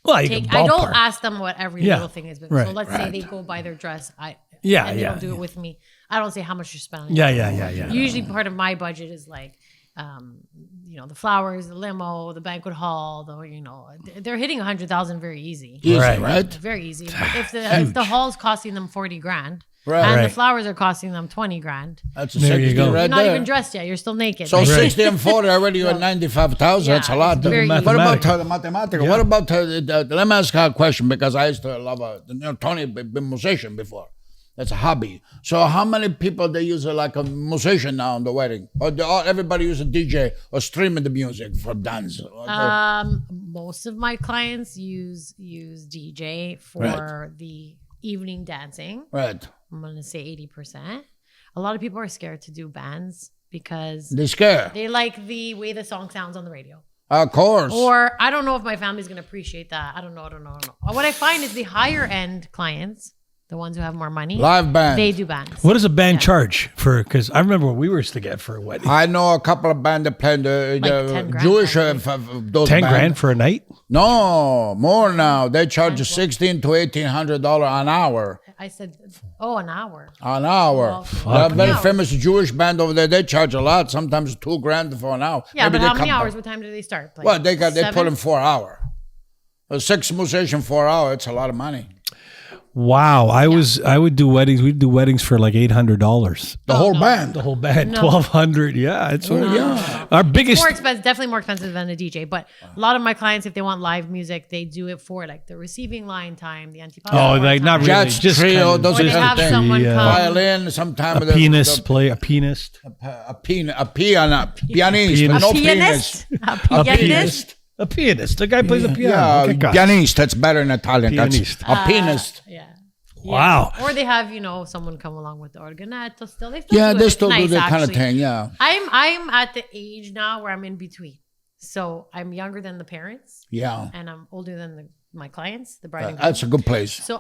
Well, you can I don't ballpark. ask them what every Yeah. little thing is. Right. So let's say they go buy their dress. And they don't do it with me. I don't say how much you're spending. Yeah. Usually part of my budget is like, the flowers, the limo, the banquet hall, they're hitting 100,000 very easy. Easy, Right. right? Very easy. If the hall's costing them 40 grand Right. and Right. the flowers are costing them 20 grand, That's a There you 60 go. right you're not there. even dressed yet. You're still naked. So Like, 60 and 40 already you're at 95,000. Yeah, That's a lot. it's very What easy. about the mathematical? What about let me ask her a question because I used to love Tony been a musician before. That's a hobby. So how many people they use like a musician now in the wedding? Or everybody use a DJ or streaming the music for dance? most of my clients use DJ for the evening dancing. Right. I'm going to say 80%. A lot of people are scared to do bands because They scare. they like the way the song sounds on the radio. Of course. Or I don't know if my family's going to appreciate that. I don't know. What I find is the higher end clients, the ones who have more money, Live band. they do bands. What does a band charge for? Because I remember what we were used to get for a wedding. I know a couple of bands that play the 10 grand, Jewish probably. those 10 bands. grand for a night? No, more now. They charge $1,600 to $1,800 an hour. I said, an hour. An hour. Well, A very hours. famous Jewish band over there. They charge a lot. Sometimes $2 grand for an hour. Yeah, Maybe but they how many come- hours? What time do they start? Like Well, they put 7? in 4 hours. A 6 musician 4 hours. It's a lot of money. Wow. I would do weddings. We'd do weddings for like $800. The whole band. The whole band, No. 1,200. Yeah. It's our biggest. More expensive, definitely more expensive than a DJ. But a lot of my clients, if they want live music, they do it for like the receiving line time, the anti-pop. Oh, like not really. Jazz Just trio, kind of- those Or they kind of have thing. someone Yeah. come. Violin, sometimes a pianist. pianist. A Pianist. pianist. No pianist. A pianist. A pianist. The guy plays a piano. Yeah, Okay, gosh. pianist. That's better in Italian. Pianist. That's a pianist. Yeah. Wow. Yeah. Or they have, someone come along with the organetto still. They still Yeah, do it. they It's still do nice, that kind of actually. thing. Yeah. I'm at the age now where I'm in between. So I'm younger than the parents Yeah. and I'm older than my clients, the bride and groom. That's a good place. So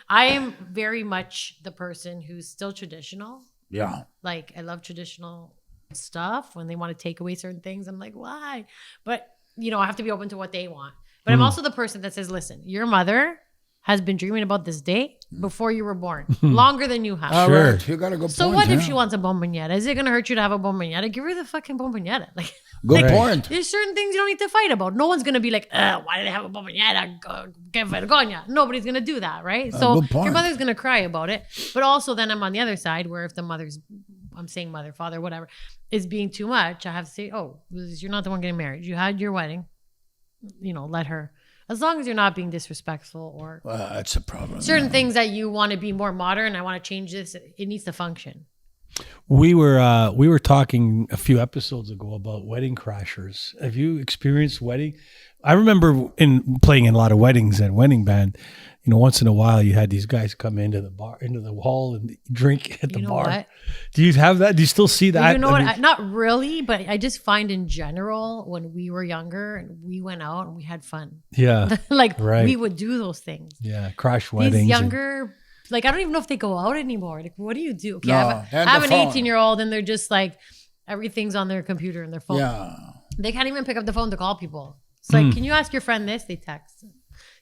I am very much the person who's still traditional. Yeah. Like I love traditional stuff. When they want to take away certain things, I'm like, why? But I have to be open to what they want. But I'm also the person that says, listen, your mother has been dreaming about this day before you were born, longer than you have. All Sure. right. You got a good So point. what if yeah. she wants a bomboniera? Is it going to hurt you to have a bomboniera? Give her the fucking bomboniera. Like, Good Right. point. there's certain things you don't need to fight about. No one's going to be like, why did I have a bomboniera? Que vergogna. Nobody's going to do that, right? So good point. your mother's going to cry about it. But also then I'm on the other side where if the I'm saying mother, father, whatever, is being too much, I have to say, you're not the one getting married. You had your wedding. Let her. As long as you're not being disrespectful or That's a problem. certain things that you want to be more modern, I want to change this, it needs to function. We were talking a few episodes ago about wedding crashers. Have you experienced wedding? I remember playing in a lot of weddings and wedding band. Once in a while you had these guys come into the hall and drink at the You know bar. what? Do you have that? Do you still see that? You know I what? mean, Not really, but I just find in general when we were younger and we went out and we had fun. yeah, Like Right. we would do those things. yeah. Crash weddings. These and- younger, like I don't even know if they go out anymore. Like what do you do? Okay, No, I they're on have the an phone. 18-year-old and they're just like everything's on their computer and their phone. Yeah. They can't even pick up the phone to call people. It's like, can you ask your friend this? They text.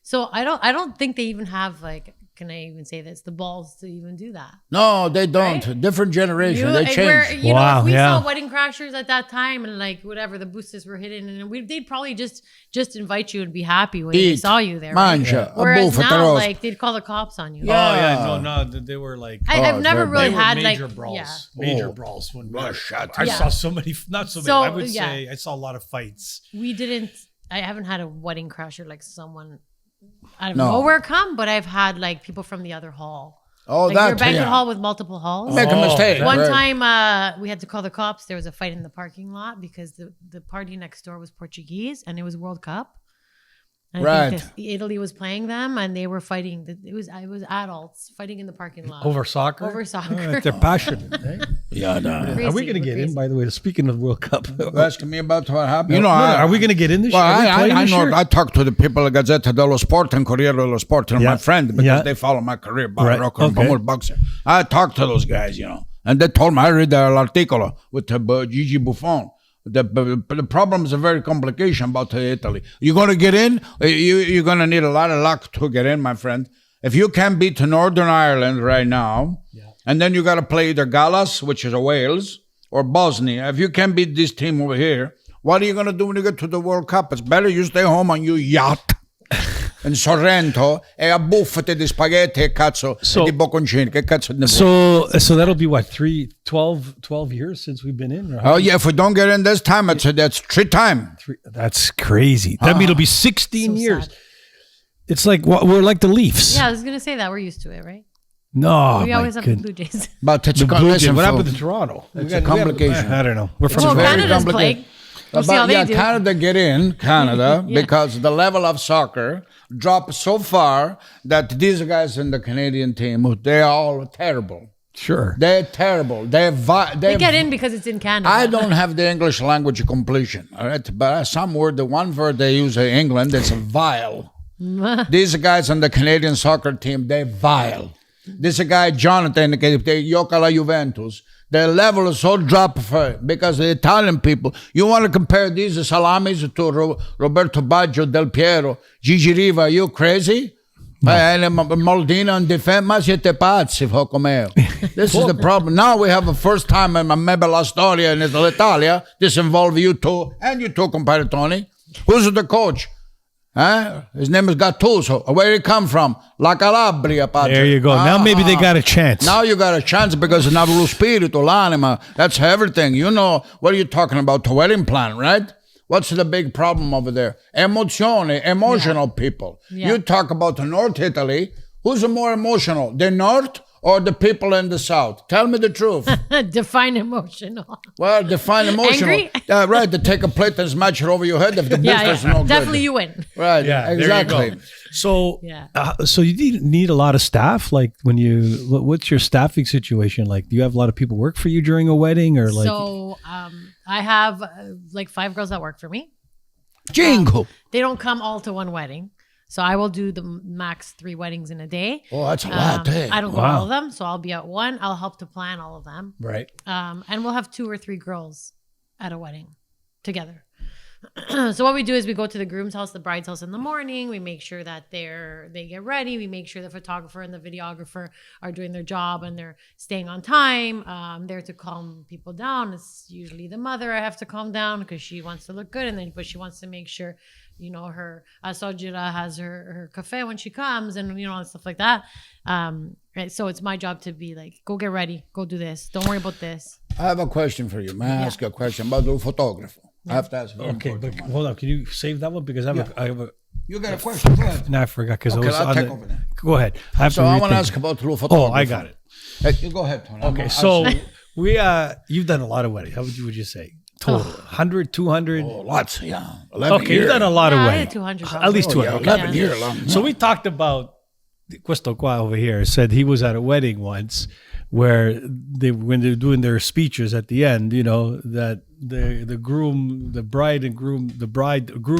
So I don't think they even have like, can I even say this? The balls to even do that. No, they don't. Right? Different generation. They Where, change. Wow, if we yeah. saw wedding crashers at that time and like whatever the boostas were hidden and they'd probably just invite you and be happy when they Eat, saw you there. Right? mangia, a Whereas buffet now, roast. like they'd call the cops on you. Yeah. no, they were like I've never they're- really they were had major like brawls, yeah. major Oh. brawls. When Oh, shut I Yeah. saw so many, not so many. So, I would yeah. say I saw a lot of fights. I haven't had a wedding crasher like someone out of No. nowhere come, but I've had like people from the other hall. Oh, Like your that banquet yeah. hall with multiple halls. Make a Oh, mistake. that- One right. time we had to call the cops. There was a fight in the parking lot because the party next door was Portuguese and it was World Cup. And Right. I think Italy was playing them, and they were fighting. It was adults fighting in the parking lot Over soccer? Over soccer. They're passionate. Eh? Yeah, no. Crazy, Are we going to get in, crazy. by the way, speaking of World Cup? You're asking me about what happened? No, are we going to get in this Well, year? Are we playing I this know. year? I talked to the people at Gazzetta dello Sport and Corriere dello Sport, and Yeah. my friend, because Yeah. they follow my career by Right. Rocco and Okay. Tony boxer. I talked to those guys, and they told me, I read the article with Gigi Buffon. The problem is a very complication about Italy. You're going to get in, you're going to need a lot of luck to get in, my friend. If you can beat Northern Ireland right now, and then you got to play either Gallas, which is a Wales, or Bosnia. If you can beat this team over here, what are you going to do when you get to the World Cup? It's better you stay home on your yacht in Sorrento e abbuffati di spaghetti e cazzo e di bocconcini. Che cazzo ne vuoi? So that'll be what, 12 years since we've been in? Or Oh, yeah, if we don't get in this time, that's 3 time. That's crazy. That means it'll be 16 So years. sad. It's like we're like the Leafs. Yeah, I was gonna say that we're used to it, right? No, We my always have the goodness. Blue Jays. But it's The Blue Jays. listen, What Phil, happened to Toronto? It's a complication. I don't know. We're from Well, very Canada's complicated. playing. We'll see how they do. Canada get in, Canada, Yeah. because the level of soccer dropped so far that these guys in the Canadian team, they're all terrible. Sure. They're terrible. They get in because it's in Canada. I don't have the English language completion, all right? But some word, the one word they use in England, it's vile. These guys on the Canadian soccer team, they're vile. This guy, Jonathan, they gioca la Juventus. Their level is so dropped because the Italian people, you want to compare these salamis to Roberto Baggio, Del Piero, Gigi Riva, are you crazy? Moldino in defense, ma siete pazzi, This is the problem. Now we have a first time in maybe la storia in Italia, this involves you two, and you two, compare Tony. Who's the coach? Huh? His name is Gattuso. Where he come from? La Calabria, padre. There you go. Now maybe they got a chance. Now you got a chance because now lo spirito, l'anima, that's everything. You know, what are you talking about? The wedding plan, right? What's the big problem over there? Emotional people. Yeah. You talk about North Italy. Who's more emotional, the North or the people in the South? Tell me the truth. Define emotional. Well, define emotional. Angry? Right, to take a plate and smash it over your head if the booster's no good. Definitely you win. Right, Yeah, exactly. there you go. So, Yeah. So you need a lot of staff. Like what's your staffing situation like? Do you have a lot of people work for you during a wedding, or like? So I have like 5 girls that work for me. Jingle. They don't come all to one wedding. So I will do the max 3 weddings in a day. Oh, that's a lot, eh? I don't go Wow. all of them. So I'll be at one. I'll help to plan all of them. Right. And we'll have 2 or 3 girls at a wedding together. So what we do is we go to the groom's house, the bride's house in the morning. We make sure that they get ready. We make sure the photographer and the videographer are doing their job and they're staying on time. I'm there to calm people down. It's usually the mother I have to calm down because she wants to look good, but she wants to make sure, her asojira has her cafe when she comes and, and stuff like that. Right. So it's my job to be like, go get ready, go do this. Don't worry about this. I have a question for you. May I ask you a question about the photographer? I have to ask. Okay, but hold on. Can you save that one because I have a. You got a question? Go ahead. No, I forgot because Okay, I was I'll on take the- over then. Go ahead. I have So to I want to rethink. ask about the photographer. Oh, I got it. Hey, you go ahead, Tony. Okay, so you've done a lot of weddings. How would you say? Total 100, 200. Oh, lots, yeah. 11 Okay, years. you've done a lot of Yeah, I weddings. did 200 At least probably. 200. Yeah, Okay. 11 years long. So we talked about Questo qua over here said he was at a wedding once where when they're doing their speeches at the end, that the groom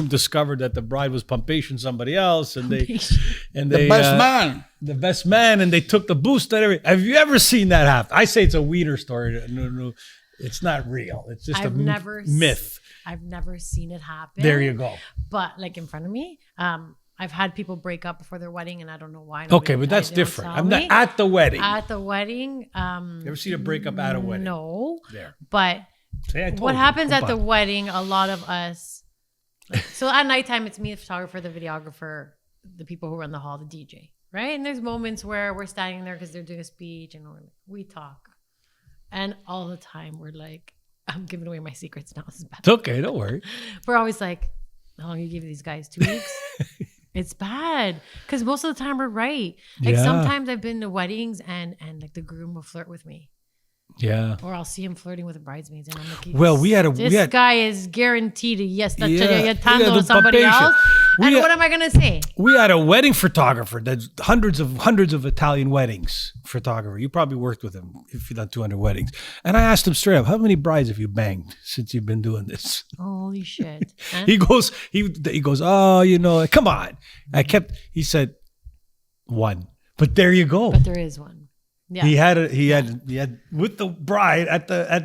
discovered that the bride was pumpation somebody else, and they The best man. the best man, and they took the boost and everything. Have you ever seen that happen? I say it's a wiener story. No, it's not real. It's just I've never myth. I've never seen it happen. There you go. But like in front of me, I've had people break up before their wedding, and I don't know why. Okay, but that's they don't different. tell I'm not me. at the wedding. At the wedding. You ever seen a breakup at a wedding? No. There. But See, I told what you. happens at Come the on. wedding, a lot of us. So at nighttime, it's me, the photographer, the videographer, the people who run the hall, the DJ, right? And there's moments where we're standing there because they're doing a speech, and we talk, and all the time we're like, I'm giving away my secrets now. This is bad. It's okay, don't worry. We're always like, how long you give these guys? 2 weeks? It's bad because most of the time we're right. Like Yeah. sometimes I've been to weddings and like the groom will flirt with me. Yeah. Or I'll see him flirting with bridesmaids, and I'm like, Well, this guy is guaranteed to Yeah, to somebody papation. else. And what am I gonna say? We had a wedding photographer that's hundreds of Italian weddings photographer. You probably worked with him if you've done 200 weddings. And I asked him straight up, how many brides have you banged since you've been doing this? Holy shit! And He goes, oh, come on. He said 1. But there you go. but there is one. Yeah. He had with the bride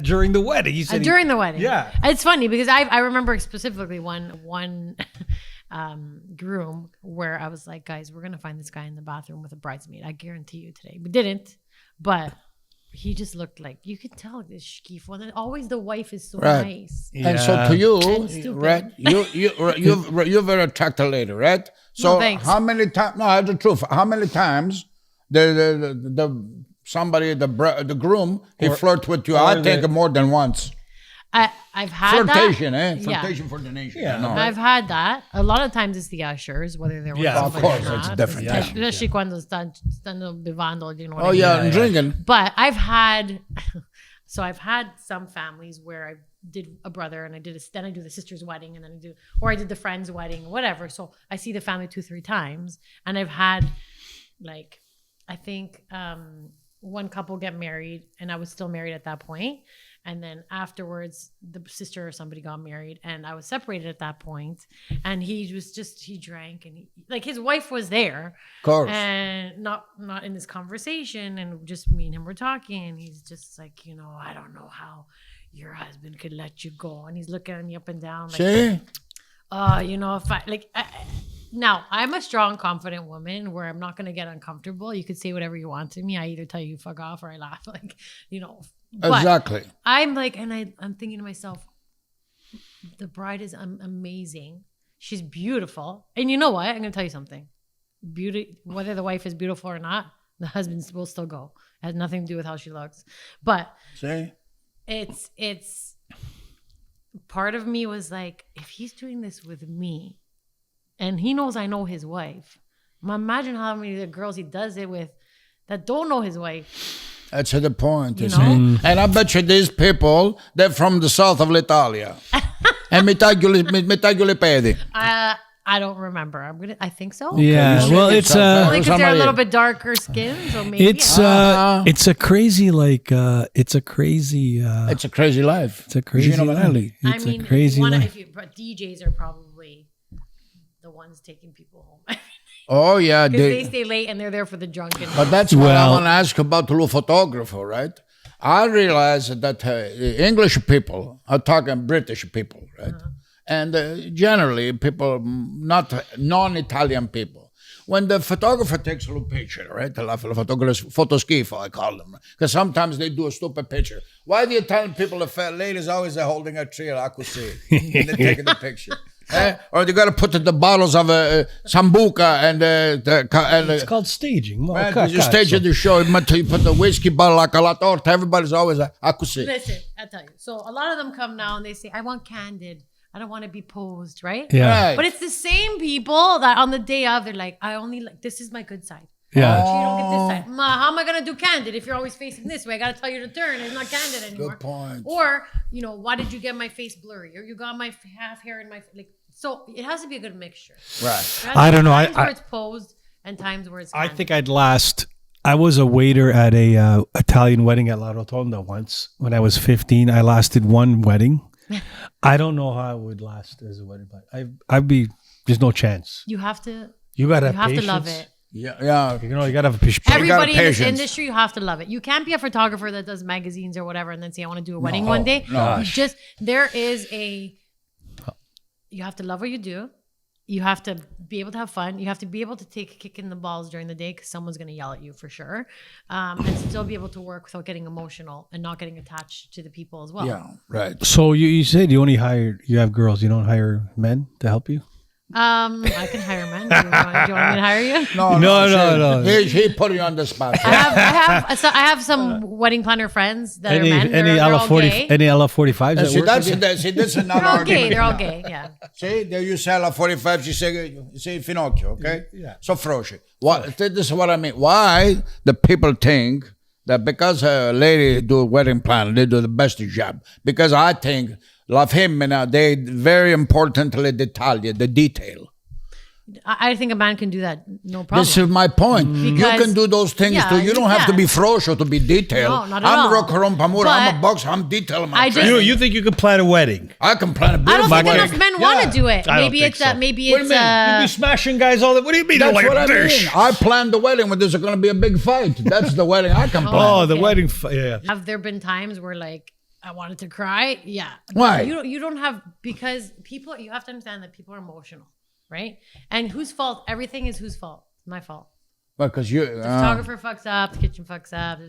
during the wedding. He said During the wedding. Yeah. It's funny because I remember specifically one groom where I was like, guys, we're gonna find this guy in the bathroom with a bridesmaid. I guarantee you today. We didn't, but he just looked like, you could tell this schkief one. Always the wife is so Right. nice. And so to you, And stupid. right? You're very attractive lady, right? So No, thanks. how many times? No, the truth. How many times the groom he flirt with you? I think more than once. I've had Flirtation, that. Flirtation for the nation. Yeah. No. I've had that. A lot of times it's the ushers, whether they're with Yeah, of somebody course, or it's not. different. Especially cuando stanno bevando, you know what I Oh mean? yeah, and drinking. But I've had some families where I did a brother and then I do the sister's wedding and then I did the friend's wedding, whatever. So I see the family 2-3 times, and I've had like, I think one couple get married and I was still married at that point. And then afterwards, the sister or somebody got married, and I was separated at that point. And he drank, and his wife was there, Of course. and not in this conversation. And just me and him were talking, and he's just like, I don't know how your husband could let you go. And he's looking at me up and down, like, See? if I now I'm a strong, confident woman where I'm not going to get uncomfortable. You could say whatever you want to me. I either tell you fuck off or I laugh, But Exactly. I'm like, and I'm thinking to myself, the bride is amazing. She's beautiful. And you know what? I'm going to tell you something. Beauty, whether the wife is beautiful or not, the husband will still go. It has nothing to do with how she looks. But See? it's part of me was like, if he's doing this with me and he knows I know his wife, imagine how many of the girls he does it with that don't know his wife. That's the point, you You see. know? And I bet you these people, they're from the south of Italia. And mi taglio le pedi. I don't remember. I think so. Yeah. Okay. Well, it's Only because they're a Somebody- little bit darker skin, so maybe. it's a crazy It's a crazy life. It's a crazy Gino life. Vanelli. It's I mean, a crazy life. but DJs are probably the ones taking people home. Oh, yeah. Because they stay late and they're there for the drunken. But that's what I Well- want to ask about the photographer, right? I realize that English people are talking British people, right? And generally people, not non-Italian people. When the photographer takes a little picture, right? The photo schifo, I call them. Because sometimes they do a stupid picture. Why the Italian people, the fat ladies always are holding a tree like così, and they're taking the picture. Or they got to put the bottles of sambuca and It's called staging. Well, right, you stage the show, you put the whiskey bottle like a la torta. Everybody's always a così. Listen, I'll tell you. So a lot of them come now and they say, I want candid. I don't want to be posed, right? Yeah. Right. But it's the same people that on the day of, they're like, this is my good side. Yeah. You don't get this side. How am I going to do candid if you're always facing this way? I got to tell you to turn. It's not candid anymore. Good point. Or, why did you get my face blurry? Or you got my half hair in my face. So it has to be a good mixture. Right. I don't know. Times where it's posed and times where it's I candid. think I'd last. I was a waiter at a Italian wedding at La Rotonda once when I was 15. I lasted one wedding. I don't know how I would last as a wedding, but I'd be. There's no chance. You have to. You gotta You have patience. to love it. Yeah. You gotta have a patience. Everybody in this patience. industry, you have to love it. You can't be a photographer that does magazines or whatever and then say, I want to do a wedding one day. no. You have to love what you do. You have to be able to have fun. You have to be able to take a kick in the balls during the day because someone's going to yell at you for sure. And still be able to work without getting emotional and not getting attached to the people as well. Yeah, right. So you said you have girls. You don't hire men to help you. I can hire men. Do you want me to hire you? No. He put you on the spot. I have some wedding planner friends that are men. Any They're all gay. LF40 any LF45s that See, work? that's another They're all gay. argument. They're all gay. Yeah. See, they use la 45, you say Finocchio, okay? Yeah. So froci. This is what I mean. Why the people think that because a lady do a wedding planner, they do the best job. Because I think, love him, and they very importantly the detail. I think a man can do that, no problem. This is my point. You can do those things yeah, too. You don't have to can. be frosh or to be detailed. No, not at I'm all. Rocco and Tony. I'm a box. I'm detailing my training. You think you could plan a wedding? I can plan a I beautiful don't think wedding. enough men want to do it. I don't Maybe think it's so. maybe What do it's you mean? You'd be smashing guys all that. What do you mean? That's like what I this? mean. I planned the wedding when there's going to be a big fight. That's the wedding I can plan. Oh, the Okay. wedding. Yeah. Have there been times where like I wanted to cry? Yeah. Why? You don't have, because people, you have to understand that people are emotional, right? And whose fault? Everything is whose fault? My fault. Because you... The photographer fucks up, the kitchen fucks up,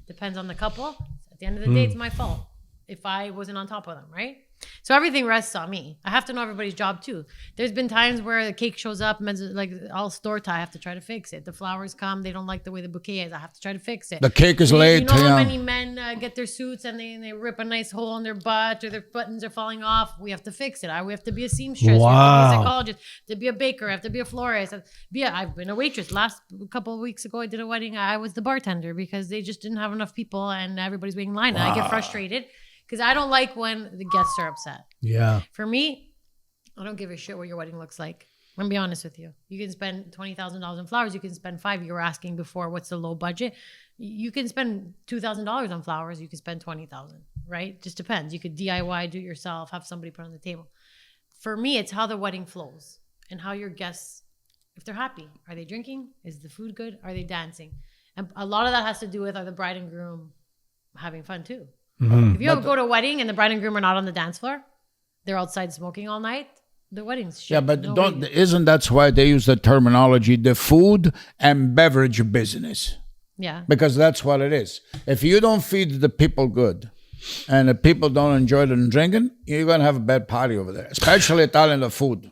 depends on the couple. At the end of the day, it's my fault if I wasn't on top of them, right? So everything rests on me. I have to know everybody's job too. There's been times where the cake shows up, like all store tie, I have to try to fix it. The flowers come, they don't like the way the bouquet is, I have to try to fix it. The cake is late. You know how many men get their suits and they rip a nice hole in their butt or their buttons are falling off? We have to fix it. We have to be a seamstress. We have to be Wow. a psychologist. To be a baker, I have to be a florist. I've been a waitress. Last couple of weeks ago, I did a wedding. I was the bartender because they just didn't have enough people and everybody's waiting in line. And I get frustrated because I don't like when the guests are upset. Yeah. For me, I don't give a shit what your wedding looks like. I'm gonna be honest with you. You can spend $20,000 in flowers. You can spend $5,000. You were asking before, what's the low budget? You can spend $2,000 on flowers. You can spend $20,000, right? Just depends. You could DIY, do it yourself, have somebody put on the table. For me, it's how the wedding flows and how your guests, if they're happy, are they drinking? Is the food good? Are they dancing? And a lot of that has to do with, are the bride and groom having fun too? If you go to a wedding and the bride and groom are not on the dance floor, they're outside smoking all night, the wedding's shit. Yeah, but isn't that's why they use the terminology, the food and beverage business? Yeah. Because that's what it is. If you don't feed the people good and the people don't enjoy the drinking, you're going to have a bad party over there, especially Italian food.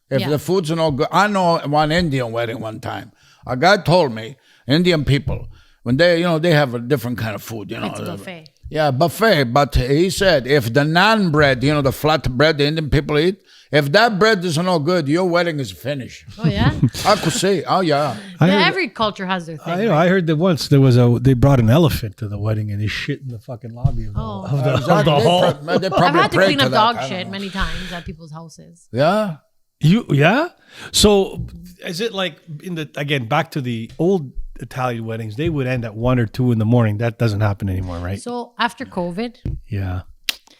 If the food's no good. I know one Indian wedding one time. A guy told me, Indian people, when they have a different kind of food. It's buffet. Yeah, buffet. But he said, if the naan bread, the flat bread the Indian people eat, if that bread is no good, your wedding is finished. Oh, yeah? I could say, oh, yeah. Every culture has their thing. I heard that once they brought an elephant to the wedding and he shit in the fucking lobby of the hall. They I've probably had to prayed clean up that. dog I don't shit know. many times at people's houses. Yeah. Yeah? So is it like back to the old Italian weddings, they would end at 1 or 2 in the morning. That doesn't happen anymore, right? So after COVID, Yeah.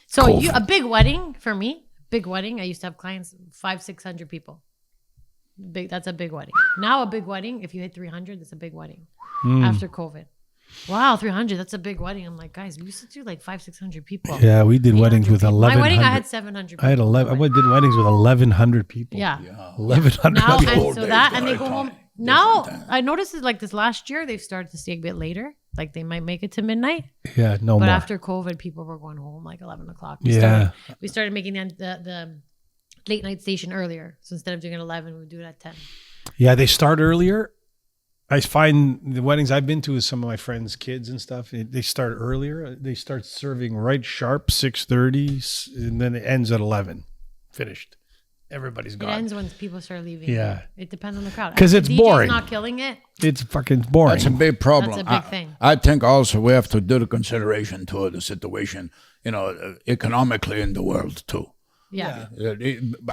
so a big wedding for me, I used to have clients 500-600 people. That's a big wedding. Now a big wedding, if you hit 300, that's a big wedding. After COVID, wow, 300, that's a big wedding. I'm like, guys, we used to do like 500-600 people. Yeah, we did weddings with 1,100. My wedding, I had 700 people. I had 11. I did weddings with 1,100 people. Yeah. 1,100 Now people. and so that, and they go home. Now I noticed like this last year, they've started to stay a bit later. Like they might make it to midnight. Yeah, no But more. after COVID, people were going home like 11 o'clock. We started making the late night station earlier. So instead of doing it at 11, we would do it at 10. Yeah, they start earlier. I find the weddings I've been to with some of my friends' kids and stuff, they start earlier. They start serving right sharp, 6:30, and then it ends at 11. Finished. Everybody's It gone. ends when people start leaving. Yeah. It depends on the crowd. 'Cause If it's the DJ's boring. not killing it. It's fucking boring. That's a big problem. That's a big thing. I think also we have to do the consideration to the situation, economically in the world too. Yeah.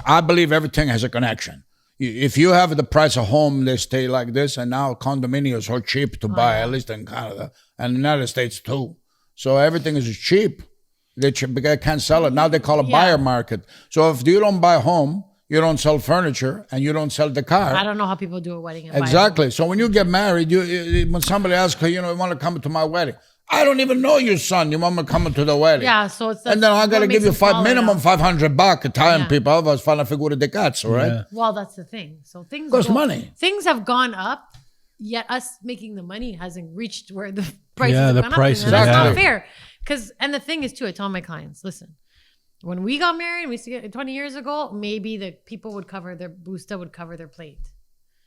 I believe everything has a connection. If you have the price of home, they stay like this, and now condominiums are cheap to buy, at least in Canada and the United States too. So everything is cheap. They can't sell it. Now they call it buyer market. So if you don't buy a home, you don't sell furniture, and you don't sell the car. I don't know how people do a wedding. Exactly. So when you get married, when somebody asks you, you want to come to my wedding? I don't even know your son. You want me to come to the wedding? Yeah, so it's and then I got to give you minimum $500. $500 Italian people. Otherwise, fanno figura di cazzo, right? Yeah. Well, that's the thing. So things Costs money. Things have gone up, yet us making the money hasn't reached where the prices Yeah, have the gone prices up. And that's not have. fair. And the thing is too, I tell my clients, listen, when we got married, 20 years ago, maybe the people would cover their Busta would cover their plate.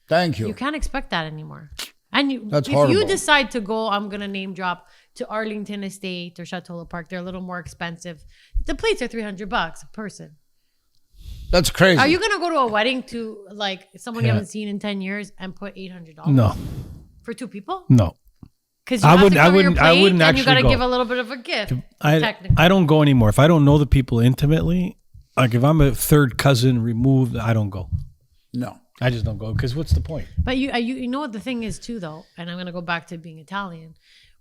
Thank you. You can't expect that anymore. And That's if horrible. you decide to go, I'm gonna name drop to Arlington Estate or Chateau Park, they're a little more expensive. The plates are $300 a person. That's crazy. Are you gonna go to a wedding to like someone you Yeah. haven't seen in 10 years and put $800? No. For 2 people? No. Because you have to cover your plate, I wouldn't and you got to actually give go. a little bit of a gift. I technically. don't go anymore. If I don't know the people intimately, like if I'm a third cousin removed, I don't go. No. I just don't go because what's the point? But you know what the thing is too, though, and I'm going to go back to being Italian.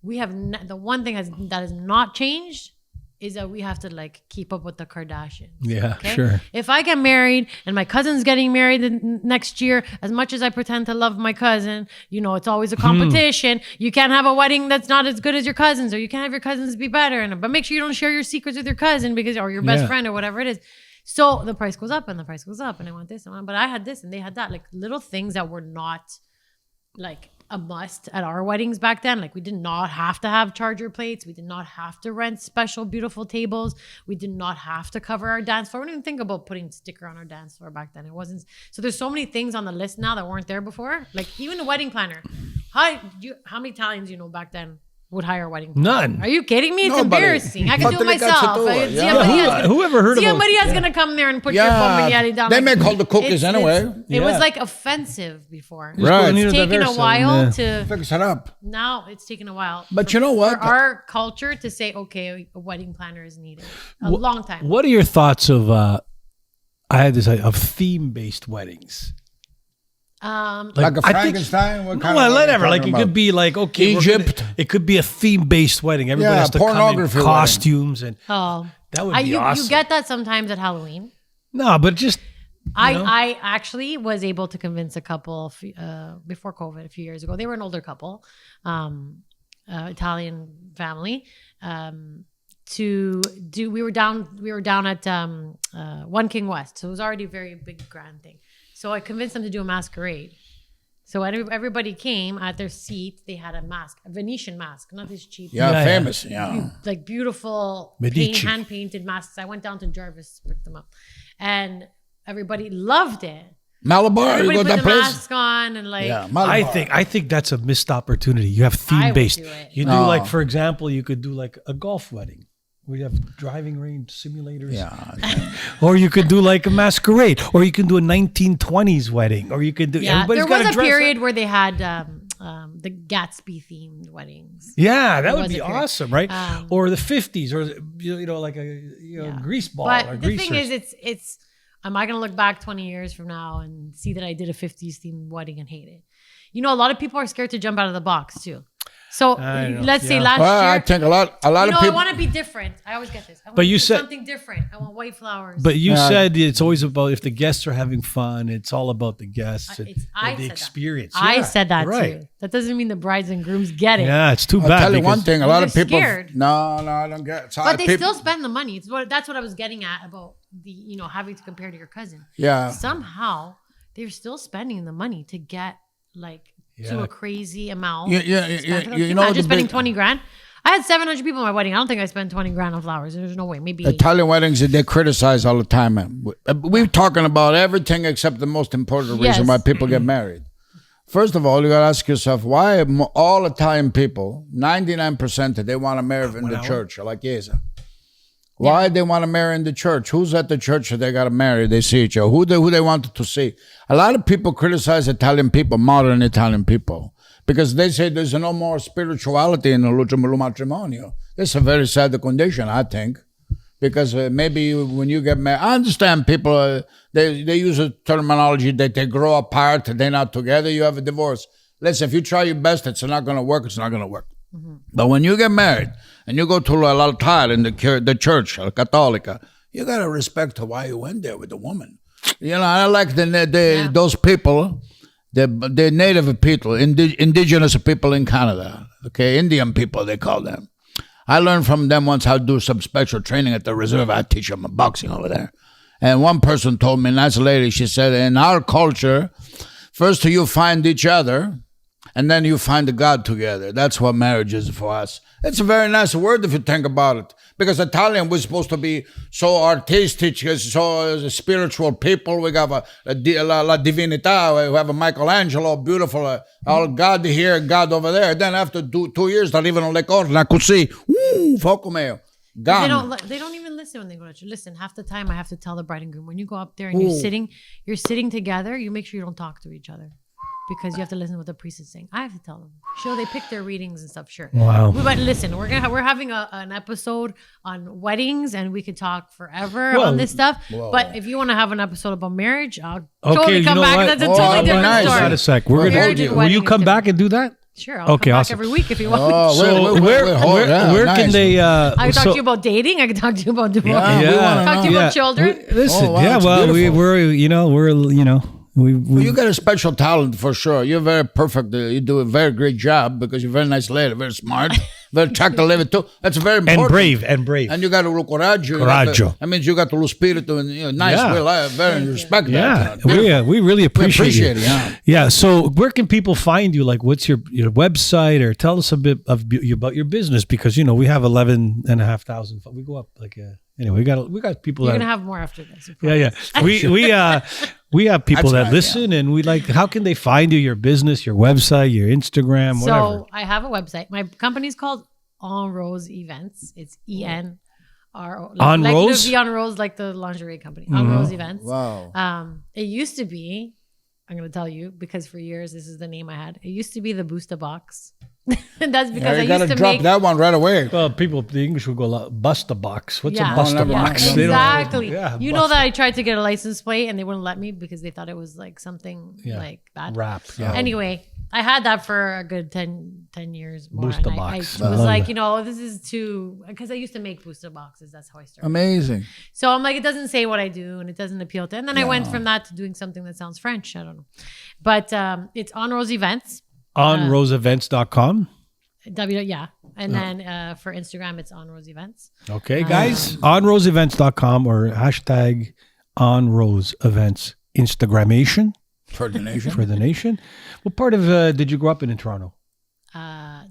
We have the one thing that has not changed is that we have to like keep up with the Kardashians. Yeah, okay? sure. If I get married and my cousin's getting married next year, as much as I pretend to love my cousin, you know, it's always a competition. You can't have a wedding that's not as good as your cousin's, or you can't have your cousins be better. But make sure you don't share your secrets with your cousin or your best friend or whatever it is. So the price goes up and the price goes up, and I want this, but I had this and they had that, like little things that were not like a must at our weddings back then. Like we did not have to have charger plates. We did not have to rent special beautiful tables. We did not have to cover our dance floor. We didn't even think about putting sticker on our dance floor back then. It wasn't. So there's so many things on the list now that weren't there before. Like even a wedding planner. How many Italians you know back then would hire a wedding planner? None. Are you kidding me? It's Nobody. embarrassing. I can do it myself. Whoever heard of Maria's gonna come there and put your bombiglieri down. They make all the cookies anyway. It was like offensive before. Right. It's taken a while to fix it up. Now it's taken a while. But you know what? For our culture to say, okay, a wedding planner is needed. A long time. What are your thoughts of? I had this idea of theme-based weddings. Like a Frankenstein? What kind of whatever. Like it could be like Egypt. It could be a theme-based wedding. Everybody has to come in pornography costumes and Oh, that would be awesome. You get that sometimes at Halloween. No, but just I actually was able to convince a couple before COVID a few years ago. They were an older couple, Italian family. To do, we were down at One King West, so it was already a very big grand thing. So I convinced them to do a masquerade. So everybody came at their seat. They had a mask, a Venetian mask, not this cheap. Famous. Like beautiful hand painted masks. I went down to Jarvis, picked them up, and everybody loved it. Malabar, Everybody you put got the that place? mask on and like. Yeah, Malabar. I think that's a missed opportunity. You have theme-based. do it. You do like, for example, you could do like a golf wedding. We have driving range simulators. Yeah. Or you could do like a masquerade. Or you can do a 1920s wedding. Or you could do. Yeah, Everybody's there was got a period where they had the Gatsby themed weddings. Yeah, that There would was be a period. awesome, right? Or the 50s, or like a grease ball. But or the thing greasers. is, it's. Am I going to look back 20 years from now and see that I did a 50s themed wedding and hate it? You know, a lot of people are scared to jump out of the box too. So let's say last year. I think a lot of I people. want to be different. I always get this. I want But you to do said- something different. I want white flowers. But you said it's always about if the guests are having fun, it's all about the guests and I the said experience. I Yeah, said that right. too. That doesn't mean the brides and grooms get it. Yeah, it's too I'll bad. tell you because- one thing. A lot of They're people. scared. No, I don't get it. So But they people, still spend the money. That's what I was getting at about the having to compare to your cousin. Yeah. Somehow they're still spending the money to get to a crazy amount. You know imagine the spending big- 20 grand. I had 700 people at my wedding. I don't think I spent 20 grand on flowers. There's no way. Maybe 80. Italian weddings they criticize all the time, man. We're talking about everything except the most important reason why people get married. First of all, you got to ask yourself why all Italian people, 99%, they want to marry in the church, like Chiesa. Why they want to marry in the church? Who's at the church that they got to marry? They see each other. Who they wanted to see? A lot of people criticize Italian people, modern Italian people, because they say there's no more spirituality in the matrimonio. That's a very sad condition, I think, because maybe when you get married, I understand people, they use a terminology that they grow apart, they're not together, you have a divorce. Listen, if you try your best, it's not going to work, it's not going to work. Mm-hmm. But when you get married and you go to l'altar in the church, Cattolica, you got to respect why you went there with the woman. You know, I like those people, the native people, indigenous people in Canada, okay, Indian people, they call them. I learned from them once how to do some special training at the reserve. I teach them boxing over there. And one person told me, nice lady, she said, in our culture, first you find each other, and then you find the God together. That's what marriage is for us. It's a very nice word if you think about it. Because Italian, we're supposed to be so artistic, so spiritual people. We have la divinità. We have a Michelangelo, beautiful. All God here, God over there. Then after 2 years, arrivano le corna così. Fuoco mio. Gone. They don't even listen when they go to church. Listen, half the time I have to tell the bride and groom, when you go up there and you're sitting together, you make sure you don't talk to each other. because you have to listen to what the priest is saying. I have to tell them. Sure, they pick their readings and stuff. Sure. Wow. But listen, we're having an episode on weddings, and we could talk forever Well, on this stuff. whoa. But if you want to have an episode about marriage, I'll Okay, totally you come know back. what? That's a Oh, totally that'd be different nice. story. Hold on a sec. We're Marriage gonna. and Will you wedding come is back and do that? Sure, I'll Okay, come awesome. back every week if you want. Oh, So where can they? I can talk to you about dating. I can talk to you about divorce. Yeah, we wanna Talk to you know. about children. Listen, Oh, wow, yeah, it's well, beautiful. we You got a special talent for sure. You're very perfect. You do a very great job because you're a very nice lady, very smart, very attractive lady too. That's very important. and brave. And you got a little coraggio. Coraggio. That means you got a little spirit and nice. Yeah. We very respect Yeah, that. we really appreciate appreciate you. it, yeah. Yeah. So where can people find you? Like, what's your website, or tell us a bit about your business, because we have 11,500. We go up like anyway. We got people. You're that, gonna have more after this. I yeah. We have people That's that right, listen, and we like. How can they find you? Your business, your website, your Instagram, whatever. So I have a website. My company's called On Rose Events. It's ENRO. On like Rose? the V on Rose, like the lingerie company. On Rose Events. Wow. It used to be. I'm going to tell you because for years this is the name I had. It used to be the Busta Box. And that's because Yeah, I you got used to to drop make that one right away. Well, the English will go Busta Box. What's Yeah. a Busta never mind. Box? They don't- Exactly. Yeah, you know Busta. that I tried to get a license plate and they wouldn't let me because they thought it was like something Yeah. like bad. Rap. Yeah. Anyway, I had that for a good 10 years more. Busta and Box. I I was love like, that. this is too, because I used to make Busta Boxes. That's how I started. Amazing. So I'm like, it doesn't say what I do and it doesn't appeal to. And then I went from that to doing something that sounds French. I don't know. But it's On Rose Events. OnRoseEvents.com. Yeah. And then for Instagram, it's On Rose Events. Okay, guys. OnRoseEvents.com or hashtag OnRoseEvents Instagramation For the nation. for the nation. What part of did you grow up in Toronto?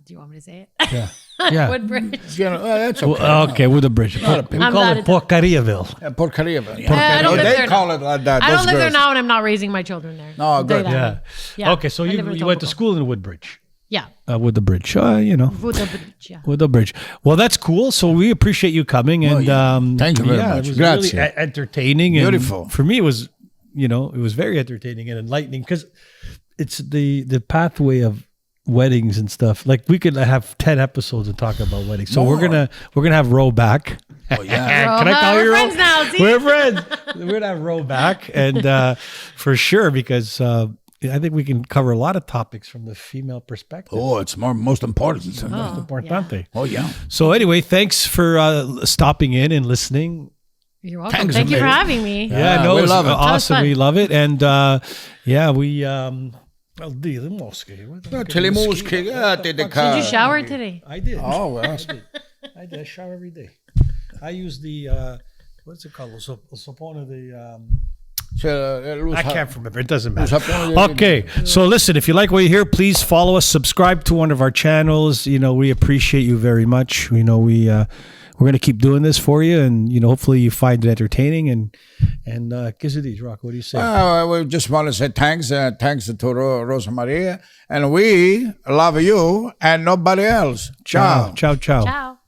Do you want me to say it? Yeah. Yeah. Woodbridge. That's okay. Well, okay, with the bridge. We I'm call glad it it's- Porcariaville. Porcaria. I don't live They there call now. it like that. I don't those live there girls. now and I'm not raising my children there. Oh, I'll tell you good. that. Yeah. Yeah. Okay, so I you live in went to Etobicoke. school in Woodbridge. Yeah. With the bridge. Woodbridge, yeah. With the bridge. Well, that's cool. So we appreciate you coming, and Thank you very much. It was Grazie. really entertaining. And Beautiful. for me, it was it was very entertaining and enlightening because it's the pathway of weddings and stuff. Like we could have 10 episodes and talk about weddings. So we're More. gonna have Ro back. Oh, yeah. Can I call we're you Ro? friends now, see? We're friends. We're gonna have Ro back, and for sure because. I think we can cover a lot of topics from the female perspective. Oh, it's most important. Importante. Oh, yeah. So anyway, thanks for stopping in and listening. You're welcome. Thanks, Thank you for amazing. having me. Yeah, no, we it's love it. awesome. That was We fun. love it, and we well, the mosque. Did you shower today? I did. Oh, well. I did. I shower every day. I use the what's it called? Sopona, I can't remember. It doesn't matter. Okay, so listen, if you like what you hear, please follow us, subscribe to one of our channels. We appreciate you very much. We're going to keep doing this for you, and hopefully you find it entertaining. And Quesadillas, Rocco, what do you say? We just want to say thanks to Rosa Maria, and we love you and nobody else. Ciao. Ciao, ciao. Ciao.